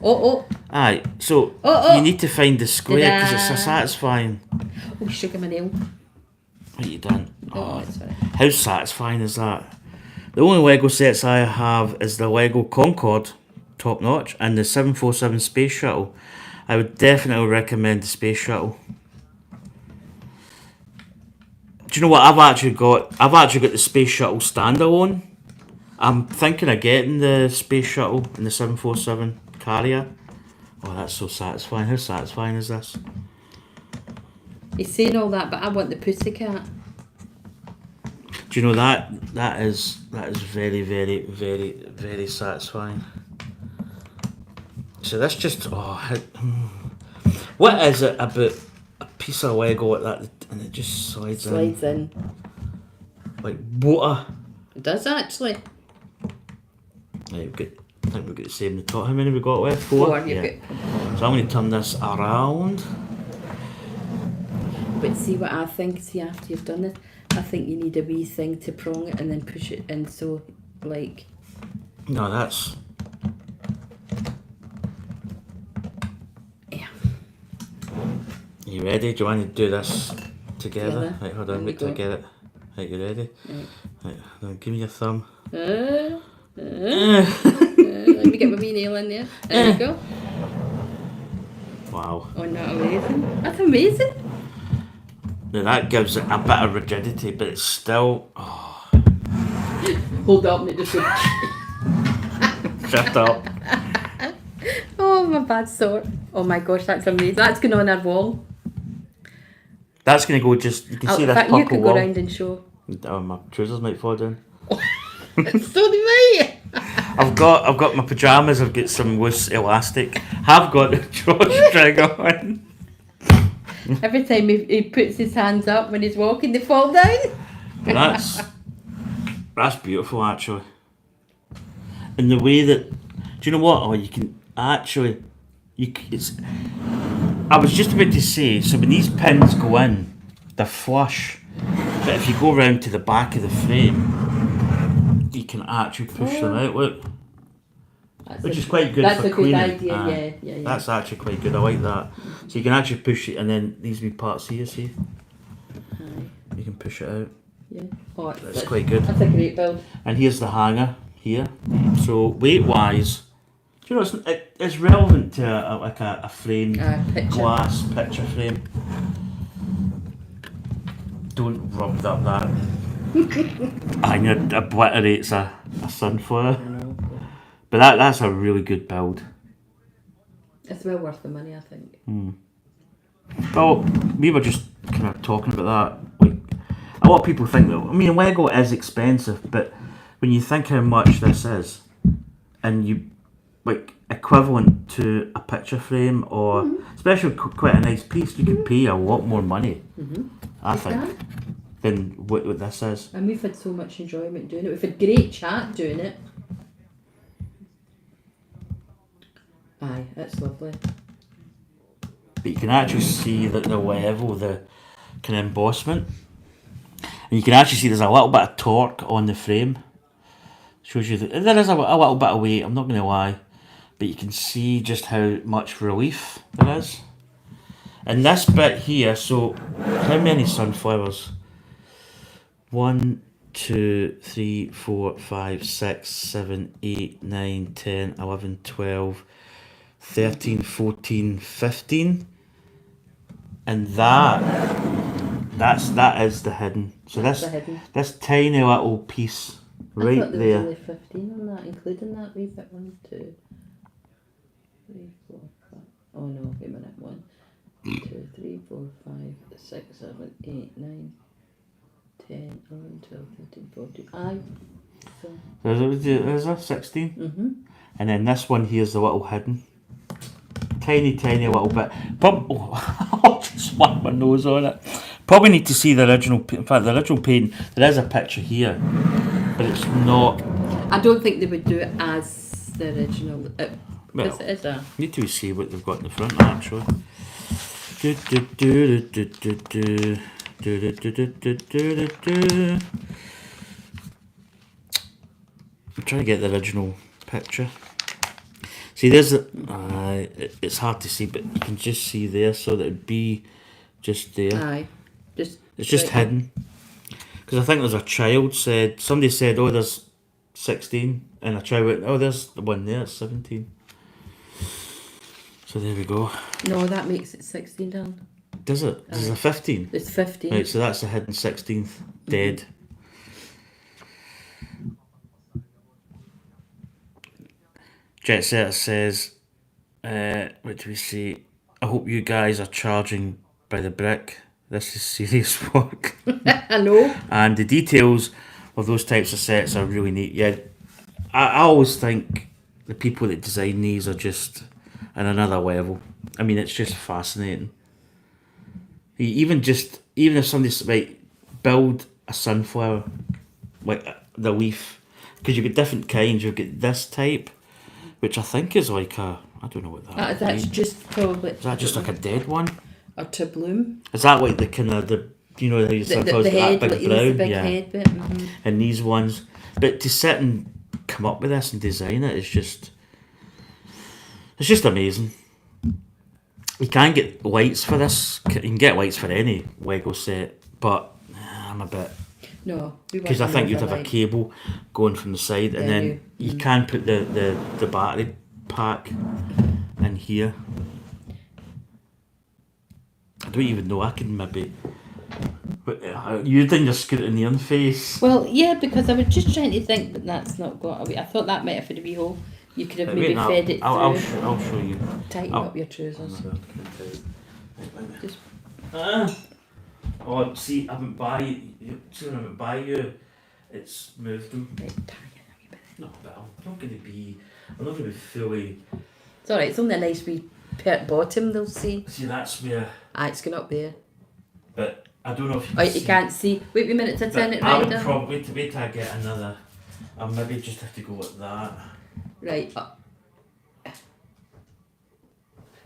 Oh, Aye, so Oh. you need to find the square because it's a Ta-da. satisfying. oh, sugar my nail. What you done? Oh, it's fine. How satisfying is that? The only Lego sets I have is the Lego Concorde, top notch, and the 747 Space Shuttle. I would definitely recommend the Space Shuttle. Do you know what I've actually got? I've actually got the Space Shuttle standalone. I'm thinking of getting the Space Shuttle and the 747 carrier. Oh, that's so satisfying. How satisfying is this? He's saying all that, but I want the pussycat. Do you know that is very, very, very, very satisfying. So that's just what is it about a piece of Lego like that and it just slides In. like water? It does actually. Right, I think we've got the same in the top. How many have we got left? Four, Yeah. you've So I'm going to turn this around. But see what I think. See after you've done this, I think you need a wee thing to prong it and then push it in. So, like, No, that's. yeah. You ready? Do you want to do this together? Together. Right, hold Here on, we wait till I go. get it. Right, you ready? Right. Right, now give me your thumb. Let me get my wee nail in there. There you go. Wow. Oh, not amazing. That's amazing. Now that gives it a bit of rigidity, but it's still. Oh, Hold up and it just goes. shut up. Oh, my bad sore. Oh my gosh, that's amazing. That's going on our wall. That's going to go just. You can see In this fact, purple you could wall. go round and show. Oh, my trousers might fall down. So do I. I've got my pajamas. I've got some loose elastic. Have got the drawstring on. Every time he puts his hands up when he's walking, they fall down. That's beautiful, actually. And the way that, do you know what? Oh, you can actually, it's. I was just about to say. So when these pins go in, they're flush. But if you go round to the back of the frame, you can actually push them out. Look. Which is quite good that's for a good cleaning. idea, yeah. That's actually quite good. I like that. So you can actually push it, and then these wee parts here, see, Aye. you can push it out. Yeah. Oh, That's quite good. That's a great build. And here's the hanger here. So weight-wise, do you know it's relevant to a framed Picture. glass picture frame. Don't rub up that. I know it obliterates a sunflower. But that's a really good build. It's well worth the money, I think. Well, we were just kind of talking about that. Like, a lot of people think that, I mean, Lego is expensive, but when you think how much this is, and you, like, equivalent to a picture frame, or especially quite a nice piece, you could pay a lot more money, I think, than what this is. And we've had so much enjoyment doing it. We've had great chat doing it. Aye, that's lovely. But you can actually see that the level, the kind of embossment, and you can actually see there's a little bit of torque on the frame. Shows you that there is a little bit of weight, I'm not going to lie, but you can see just how much relief there is. And this bit here, so how many sunflowers? 1, 2, 3, 4, 5, 6, 7, 8, 9, 10, 11, 12, 13, 14, 15. And that is the hidden. So this tiny little piece right I thought there there. was only 15 on that, including that wee bit. 1, 2, 3, 4, 5. Oh no, wait a minute. 1, 2, 3, 4, 5, 6, 7, 8, 9, 10, 11, 12, 13, 14. Aye. So. There's a 16. And then this one here's the little hidden. Tiny little bit. I'll just whack my nose on it. Probably need to see the original. In fact, the original painting. There is a picture here, but it's not. I don't think they would do it as the original. Because it is a. Need to see what they've got in the front actually. I'm trying to get the original picture. See, there's it's hard to see, but you can just see there, so that it'd be just there. Aye. It's just hidden. Because I think there's a child somebody said, oh, there's 16, and a child went, oh, there's the one there, it's 17. So there we go. No, that makes it 16 down. Does it? There's a 15. It's 15. Right, so that's the hidden 16th. Dead. Jet Setter says, what do we say? I hope you guys are charging by the brick. This is serious work. I know. And the details of those types of sets are really neat. Yeah, I always think the people that design these are just on another level. I mean, it's just fascinating. Even if somebody's build a sunflower, like the leaf, because you get different kinds. You get this type, which I think is like I don't know what That's just probably. Is that just like a dead one? Or to bloom. Is that like the kind of the you know how you The sometimes get head, that like big the brown, big yeah, head bit. Mm-hmm. and these ones. But to sit and come up with this and design it is just, it's just amazing. You can get lights for this. You can get lights for any Lego set, but I'm a bit, No, we because I want think an you'd have a overlight. cable going from the side, and Yeah, then you can put the battery pack in here. I don't even know. I can maybe. But you didn't just get it in the face. Well, yeah, because I was just trying to think, but that's not got away. I thought that might have had a wee hole. You could have maybe Wait, no, fed it I'll through. I'll show you. Tighten I'll- up your trousers. Just Oh, see, I haven't buy you. See, when I went by you, it's moved them. right, tag it a wee bit. No, but I'm not going to be. I'm not going to be fully. It's alright, it's only a nice wee pert bottom they'll see. See, that's where. It's going up there. But I don't know if you. Oh, Can you see. can't see. Wait a minute to turn But it I right would down. probably wait till I get another. I maybe just have to go like that. Right.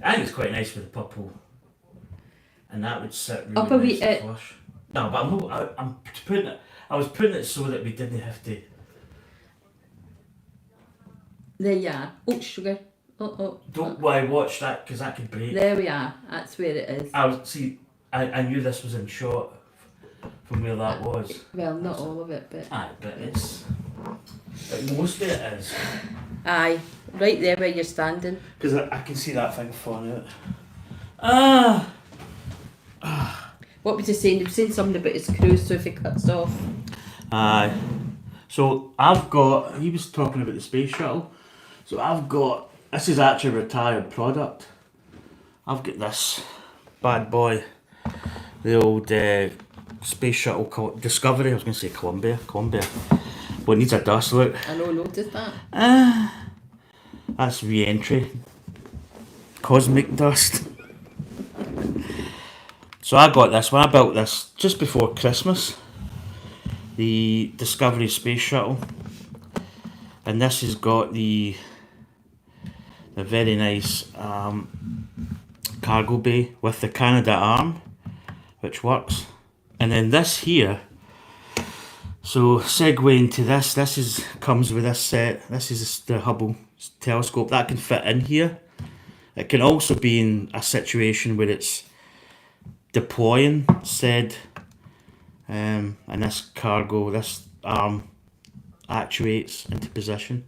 I think it's quite nice with the purple, and that would sit really Up a wee nice and flush. No, but I'm not. I'm putting it. I was putting it so that we didn't have to. There you are. Oh, sugar. Oh. Don't why watch that because that could break. There we are. That's where it is. I was see. I knew this was in shot from where that was. Well, not all of it, but... Aye, but it's. Most of it is. Aye. Right there where you're standing. Because I can see that thing falling out. What was he saying? He was saying something about his cruise, so if it cuts off... Aye. So I've got. He was talking about the space shuttle. So I've got. This is actually a retired product. I've got this bad boy, the old space shuttle Discovery. I was going to say Columbia. Well, it needs a dust look. I know, noticed that. That's re-entry. Cosmic dust. So I got this when I built this just before Christmas. The Discovery Space Shuttle. And this has got the very nice cargo bay with the Canada arm, which works. And then this here, so segue into this is comes with this set. This is the Hubble telescope that can fit in here. It can also be in a situation where it's deploying said and this arm actuates into position.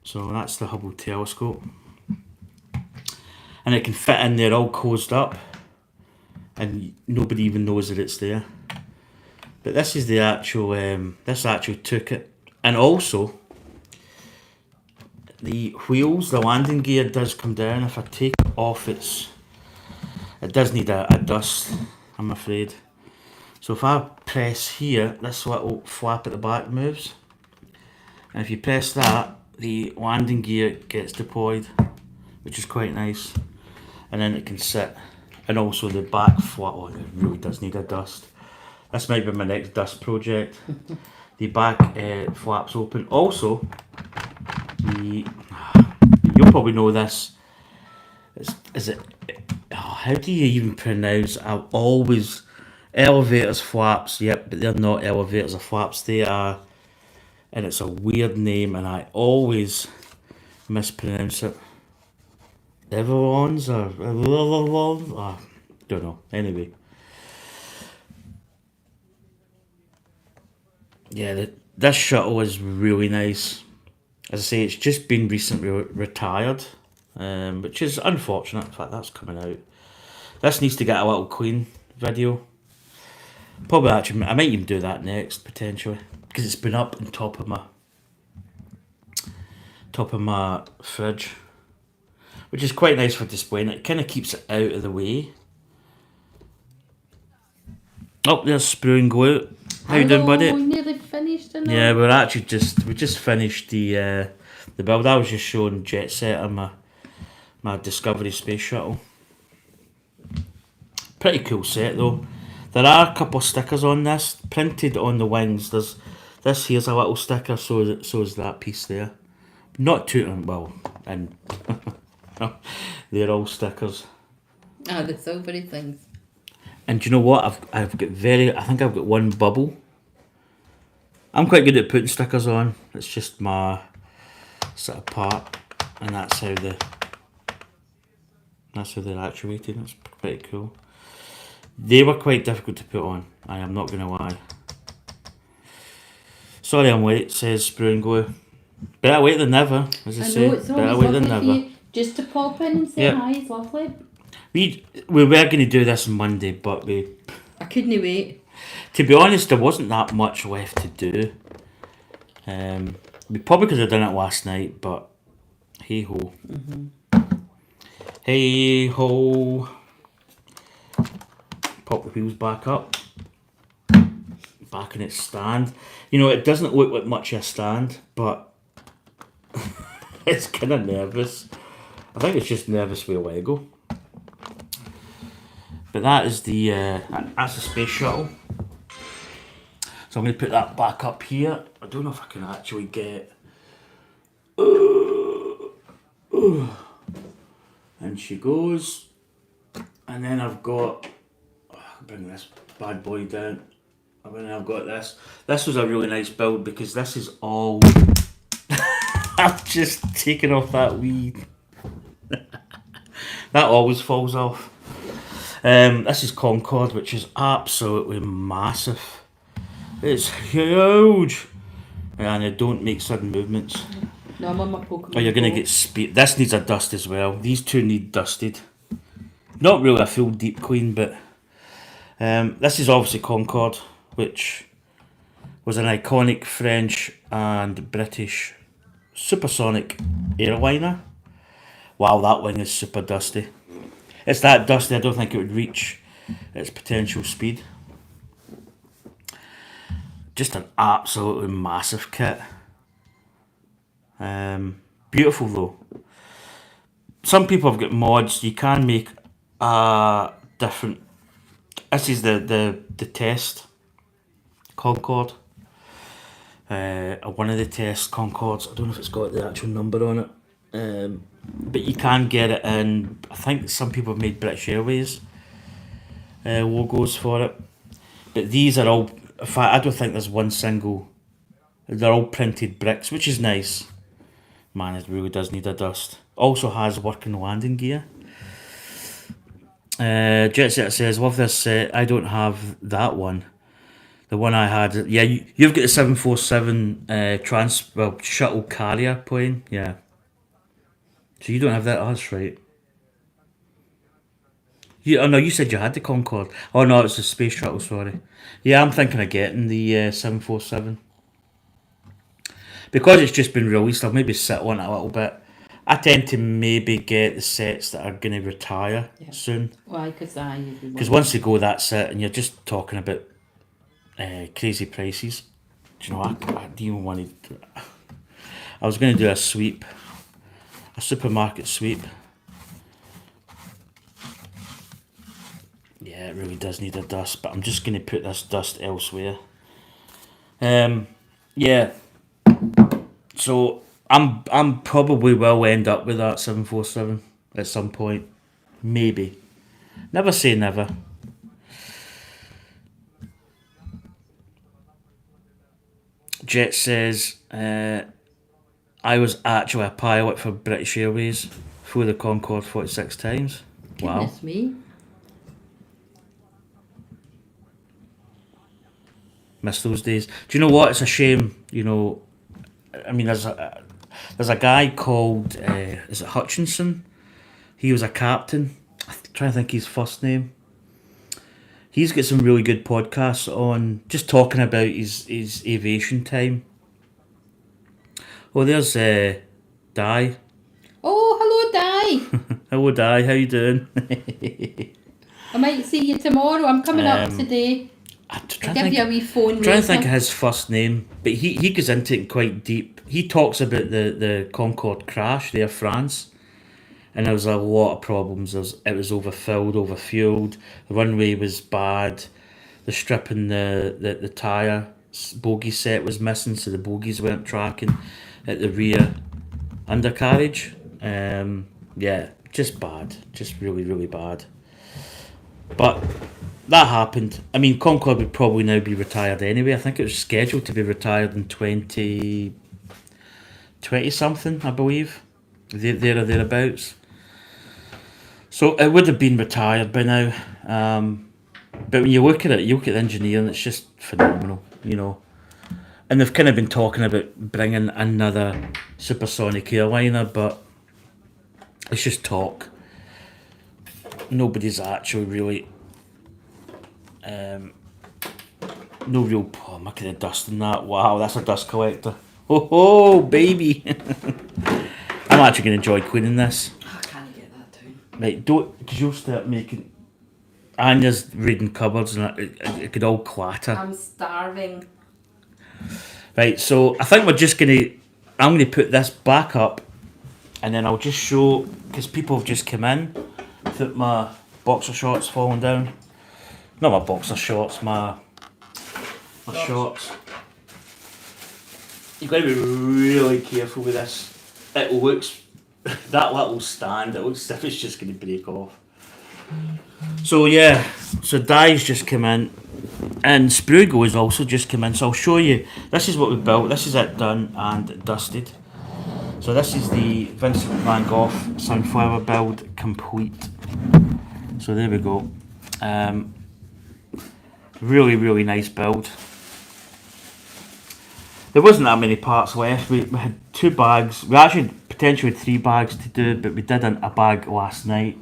So that's the Hubble telescope, and it can fit in there all closed up, and nobody even knows that it's there. But this is the actual. This actually took it, and also the wheels, the landing gear does come down. If I take it off, it does need a dust, I'm afraid. So if I press here, this little flap at the back moves, and if you press that, the landing gear gets deployed, which is quite nice, and then it can sit. And also the back flap, it really does need a dust. This might be my next dust project. The back flaps open. Also, you'll probably know this. How do you even pronounce? I've always elevators flaps. Yep, but they're not elevators or flaps. They are. And it's a weird name, and I always mispronounce it. Everlons or I don't know. Anyway, yeah, this shuttle is really nice. As I say, it's just been recently retired, which is unfortunate. In fact, that's coming out. This needs to get a little clean video. Probably actually, I might even do that next potentially. Because it's been up on top of my fridge, which is quite nice for displaying. It kind of keeps it out of the way. Oh, there's Sprue and Glue. How you doing, buddy? We nearly finished. Yeah, we just finished the build. I was just showing Jet Set on my Discovery Space Shuttle. Pretty cool set though. There are a couple of stickers on this printed on the wings. This here's a little sticker, so is that piece there. Not too well, and they're all stickers. The silvery things. And do you know what? I think I've got one bubble. I'm quite good at putting stickers on. It's just my sort of part, and that's how they're actuated. That's pretty cool. They were quite difficult to put on. I am not gonna lie. Sorry, I'm late. Says Brew and Glue. Better late than never, as I say. know it's Better always late than lovely for never. you just to pop in and say Yep. hi. It's lovely. We were going to do this on Monday, but I couldn't wait. to be honest, there wasn't that much left to do. We probably could have done it last night, but hey ho. Hey ho. Pop the wheels back up. Back in its stand. You know, it doesn't look like much of a stand, but it's kind of nervous. I think it's just nervous with Lego. But that is that's the space shuttle. So I'm going to put that back up here. I don't know if I can actually get... And she goes. And then I've got... I'll bring this bad boy down. And then I've got this. This was a really nice build because this is all... I've just taken off that weed. That always falls off. This is Concorde, which is absolutely massive. It's huge. And I don't make sudden movements. No, I'm on my Pokemon. Oh, you're going to get speed. This needs a dust as well. These two need dusted. Not really a full deep clean, but this is obviously Concorde, which was an iconic French and British supersonic airliner. Wow, that wing is super dusty. It's that dusty, I don't think it would reach its potential speed. Just an absolutely massive kit. Beautiful though. Some people have got mods. You can make a different... This is the test Concorde. One of the test Concordes. I don't know if it's got the actual number on it. But you can get it in... I think some people have made British Airways logos for it. But these are all... In fact, I don't think there's one single... They're all printed bricks, which is nice. Man, it really does need a dust. Also has working landing gear. Jet Set says, love this set. I don't have that one. The one I had... Yeah, you've got the 747 shuttle carrier plane. Yeah. So you don't have that? Oh, that's right. Oh no, you said you had the Concorde. Oh no, it's the space shuttle, sorry. Yeah, I'm thinking of getting the 747. Because it's just been released, I'll maybe sit on it a little bit. I tend to maybe get the sets that are going to retire soon. Why? Because once they go, that's it, and you're just talking about crazy prices. Do you know, I don't even want to... I was going to do a sweep. A supermarket sweep. Yeah, it really does need a dust, but I'm just going to put this dust elsewhere. Yeah. So I'm probably will end up with that 747 at some point. Maybe. Never say never. Jet says, I was actually a pilot for British Airways. Flew the Concorde 46 times. Wow. Goodness me. Miss those days. Do you know what? It's a shame. You know, I mean, there's a guy called is it Hutchinson? He was a captain. I'm trying to think his first name. He's got some really good podcasts on just talking about his aviation time. Oh, there's Di. Oh, hello, Di. Hello, Di. How you doing? I might see you tomorrow. I'm coming up today. I'll give you a wee phone. Trying to think of his first name, but he goes into it quite deep. He talks about the Concorde crash, the Air France, and there was a lot of problems. It was overfilled, overfueled. The runway was bad. The strip in the tyre bogie set was missing, so the bogies weren't tracking at the rear undercarriage. Yeah, just bad, just really, really bad. But that happened. I mean, Concorde would probably now be retired anyway. I think it was scheduled to be retired in 2020 something, I believe. There or thereabouts. So it would have been retired by now. But when you look at it, you look at the engineering, it's just phenomenal, you know. And they've kind of been talking about bringing another supersonic airliner, but it's just talk. Nobody's actually really... no real... Oh, look at the dust in that. Wow, that's a dust collector. Oh, baby. I'm actually going to enjoy cleaning this. I can't get that down. Right, don't... Because you'll start making... Anya's reading cupboards and it could all clatter. I'm starving. Right, so I think we're just going to... I'm going to put this back up and then I'll just show... Because people have just come in without my boxer shorts falling down. Not my boxer shorts, my shorts. You've got to be really careful with this. It looks... That little stand, it looks as if it's just going to break off. So yeah, so Di's just come in and Sprugo has also just come in, so I'll show you. This is what we built, this is it done and dusted. So this is the Vincent van Gogh sunflower build complete. So there we go. Really nice build. There wasn't that many parts left. We had 2 bags. We actually potentially had 3 bags to do, but we did a bag last night.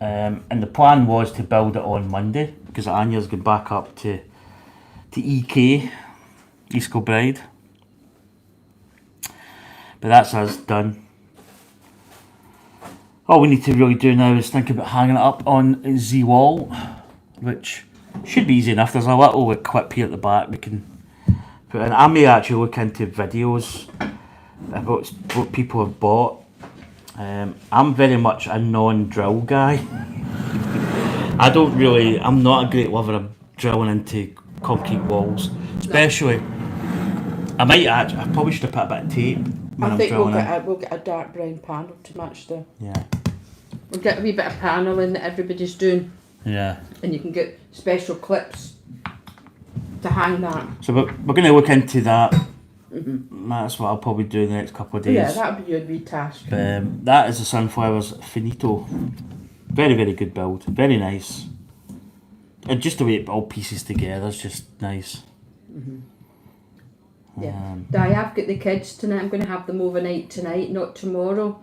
And the plan was to build it on Monday because Anya's going back up to EK, East Kilbride. But that's us done. All we need to really do now is think about hanging it up on the wall, which should be easy enough. There's a little clip here at the back we can put in. I may actually look into videos about what people have bought. I'm very much a non-drill guy. I'm not a great lover of drilling into concrete walls, especially. I probably should have put a bit of tape when I'm drilling in. We'll get a dark brown panel to match the... Yeah. We'll get a wee bit of paneling that everybody's doing. Yeah. And you can get special clips to hang that. So we're going to look into that. Mm-hmm. That's what I'll probably do in the next couple of days. Yeah, that'll be your wee task. That is the Sunflowers Finito. Very good build. Very nice. And just the way it all pieces together is just nice. Mm-hmm. Yeah. I've got the kids tonight. I'm going to have them overnight tonight, not tomorrow.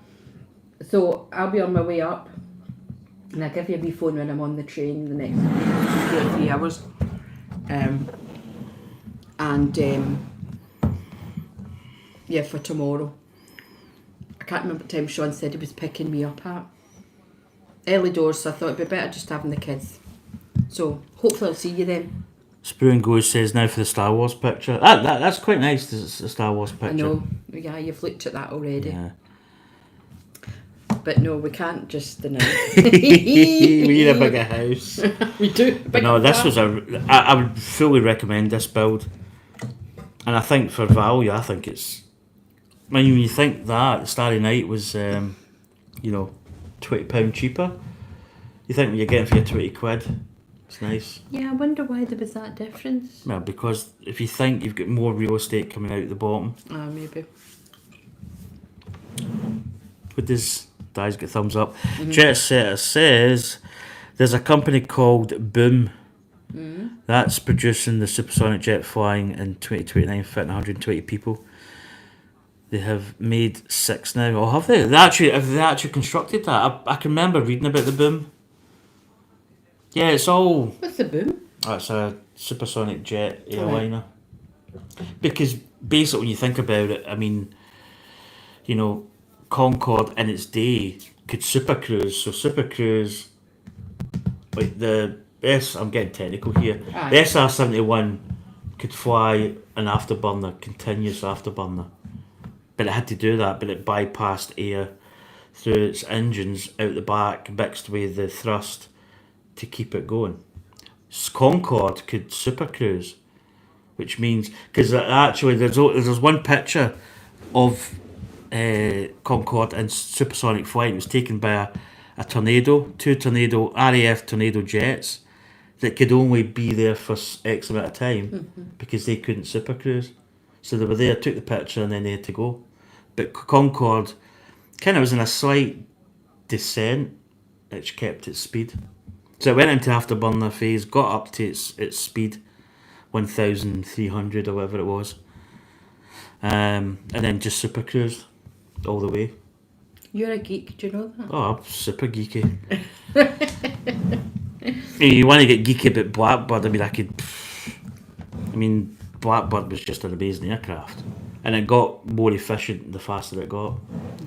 So I'll be on my way up. And I'll give you a wee phone when I'm on the train the next 2 or 3 hours. Yeah, for tomorrow. I can't remember what time Sean said he was picking me up at. Early doors, so I thought it'd be better just having the kids. So hopefully I'll see you then. Sprue and Goes says now for the Star Wars picture. That's quite nice, the Star Wars picture. I know, yeah, you've looked at that already. Yeah. But no, we can't just deny. We need a bigger house. We do. But no, this was I would fully recommend this build. And I think for value, I think it's... I mean, when you think that, the Starry Night was, £20 cheaper. You think when you're getting for your 20 quid, it's nice. Yeah, I wonder why there was that difference. Well, because if you think you've got more real estate coming out the bottom. Maybe. What does... Di's got thumbs up. Mm-hmm. Jet Setter says there's a company called Boom that's producing the supersonic jet flying in 2029, fitting 120 people. They have made 6 now. Oh, have they? Have they actually constructed that? I can remember reading about the Boom. Yeah, it's all... What's the Boom? It's a supersonic jet airliner. Because basically when you think about it, I mean, Concorde in its day could supercruise. So supercruise, like I'm getting technical here. Aye. The SR-71 could fly an afterburner, continuous afterburner. But it had to do that, but it bypassed air through its engines out the back, mixed with the thrust to keep it going. Concorde could supercruise, which means... Because actually there's one picture of Concorde in supersonic flight. It was taken by a Tornado, 2 Tornado RAF Tornado jets, that could only be there for X amount of time because they couldn't super cruise. So they were there, took the picture, and then they had to go. But Concorde kind of was in a slight descent, which kept its speed. So it went into afterburner phase, got up to its speed, 1,300 or whatever it was, and then just super cruised all the way. You're a geek, do you know that? Oh, I'm super geeky. You want to get geeky about Blackbird? I mean, Blackbird was just an amazing aircraft, and it got more efficient the faster it got,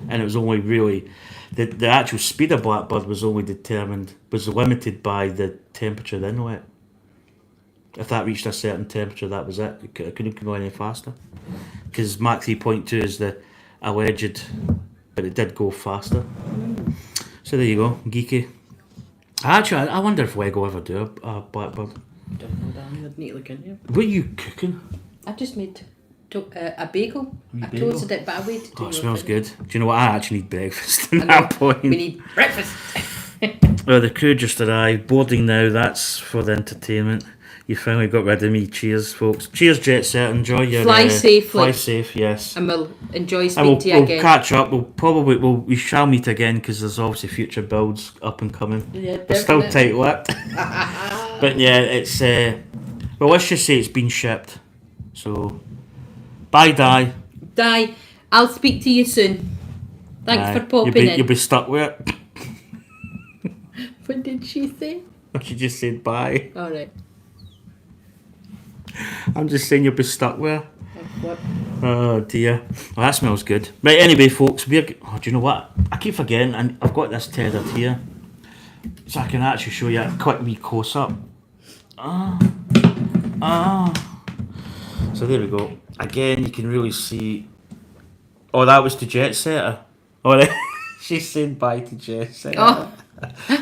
and it was only really the actual speed of Blackbird was limited by the temperature of the inlet. If that reached a certain temperature, that was it. It couldn't go any faster because Mach 3.2 is the alleged, but it did go faster. So there you go, geeky. Actually, I wonder if Lego ever do a Blackbird. Don't know that. I'd need to look into it. What are you cooking? I just made a bagel. Wee I bagel? toasted it, but I waited till Oh, it you were smells finished. good. Do you know what? I actually need breakfast at I know. that point. We need breakfast. Well, the crew just arrived. Boarding now. That's for the entertainment. You finally got rid of me. Cheers, folks. Cheers, Jet Set. Enjoy your Fly safely. Fly safe. Yes. And we'll enjoy And speaking to you we'll again. catch up. We shall meet again because there's obviously future builds up and coming. Yeah, We're still definitely. tight-lipped. But yeah, it's well, let's just say it's been shipped. So, bye, Di. Di, I'll speak to you soon. Thanks Aye. for popping You'll in. be stuck with it. What did she say? She just said bye. All right. I'm just saying you'll be stuck with her. What? Oh dear. Well, that smells good. Right, anyway, folks, do you know what? I keep forgetting, and I've got this tethered here, so I can actually show you a quick wee close up. So there we go. Again, you can really see. Oh, that was to Jet Setter. Oh, she's saying bye to Jet Setter. Oh.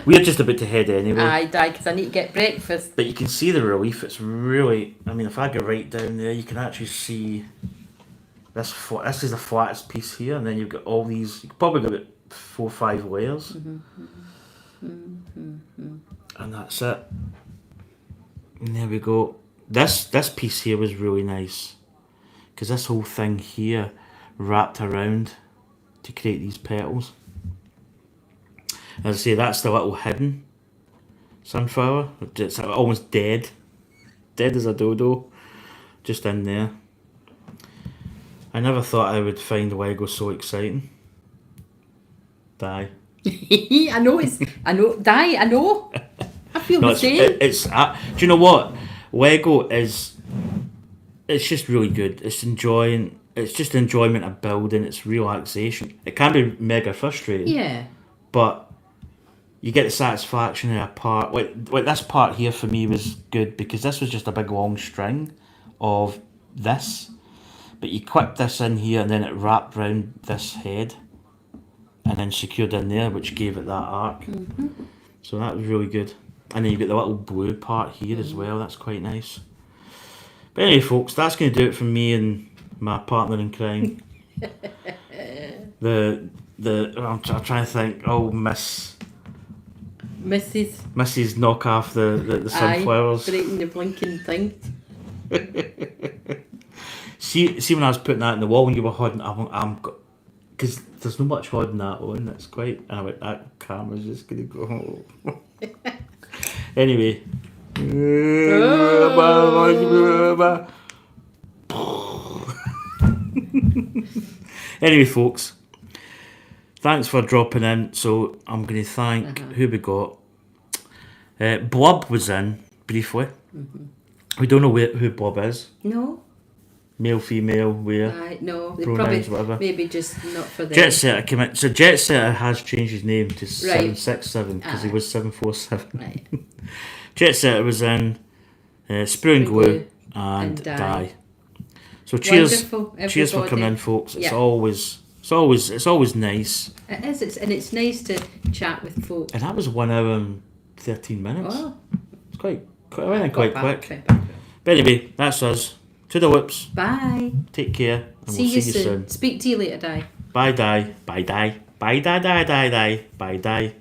We're just about to head anyway. Aye, Di, because I need to get breakfast. But you can see the relief. It's really. I mean, if I go right down there, you can actually see. This is the flattest piece here, and then you've got all these. You've probably got about 4 or 5 layers, and that's it. And there we go. This piece here was really nice because this whole thing here wrapped around to create these petals. As I say, that's the little hidden sunflower. It's almost dead as a dodo, just in there. I never thought I would find Lego so exciting. Die. I know. Di, I know. I feel No, the same. it's do you know what? Lego is. It's just really good. It's just enjoyment of building. It's relaxation. It can be mega frustrating. Yeah. But you get the satisfaction in a part. Like this part here for me was good because this was just a big long string of this. But you clipped this in here and then it wrapped around this head and then secured in there, which gave it that arc. So that was really good. And then you get the little blue part here as well. That's quite nice. But anyway, folks, that's going to do it from me and my partner in crime. I'm trying to think. Oh, Mrs. knock off the sunflowers. Aye, breaking the blinking thing. See when I was putting that in the wall when you were holding, because there's not much holding that on. It's quite, and I went, that camera's just gonna go home. Anyway. Anyway, folks, thanks for dropping in. So I'm going to thank who we got. Blob was in briefly. We don't know who Blob is. No. Male, female, where. No. They Pronouns, probably whatever. maybe just not for them. Jet Setter came in. So Jet Setter has changed his name to 767 because he Aye. was 747. Right. Jet Setter was in Sprue and Glue and Di. Die. So cheers, Wonderful, cheers for coming everybody. in, folks. It's Yeah. always nice. It is. And it's nice to chat with folks. And that was 1 hour and 13 minutes. Oh. It's quite I went in quite Got quick. back. But anyway, that's us. To the whips. Bye. Take care, and See we'll you see you soon. soon. Speak to you later, Di. Bye, die. Bye, die. Bye, die, die, die, die. Bye, die.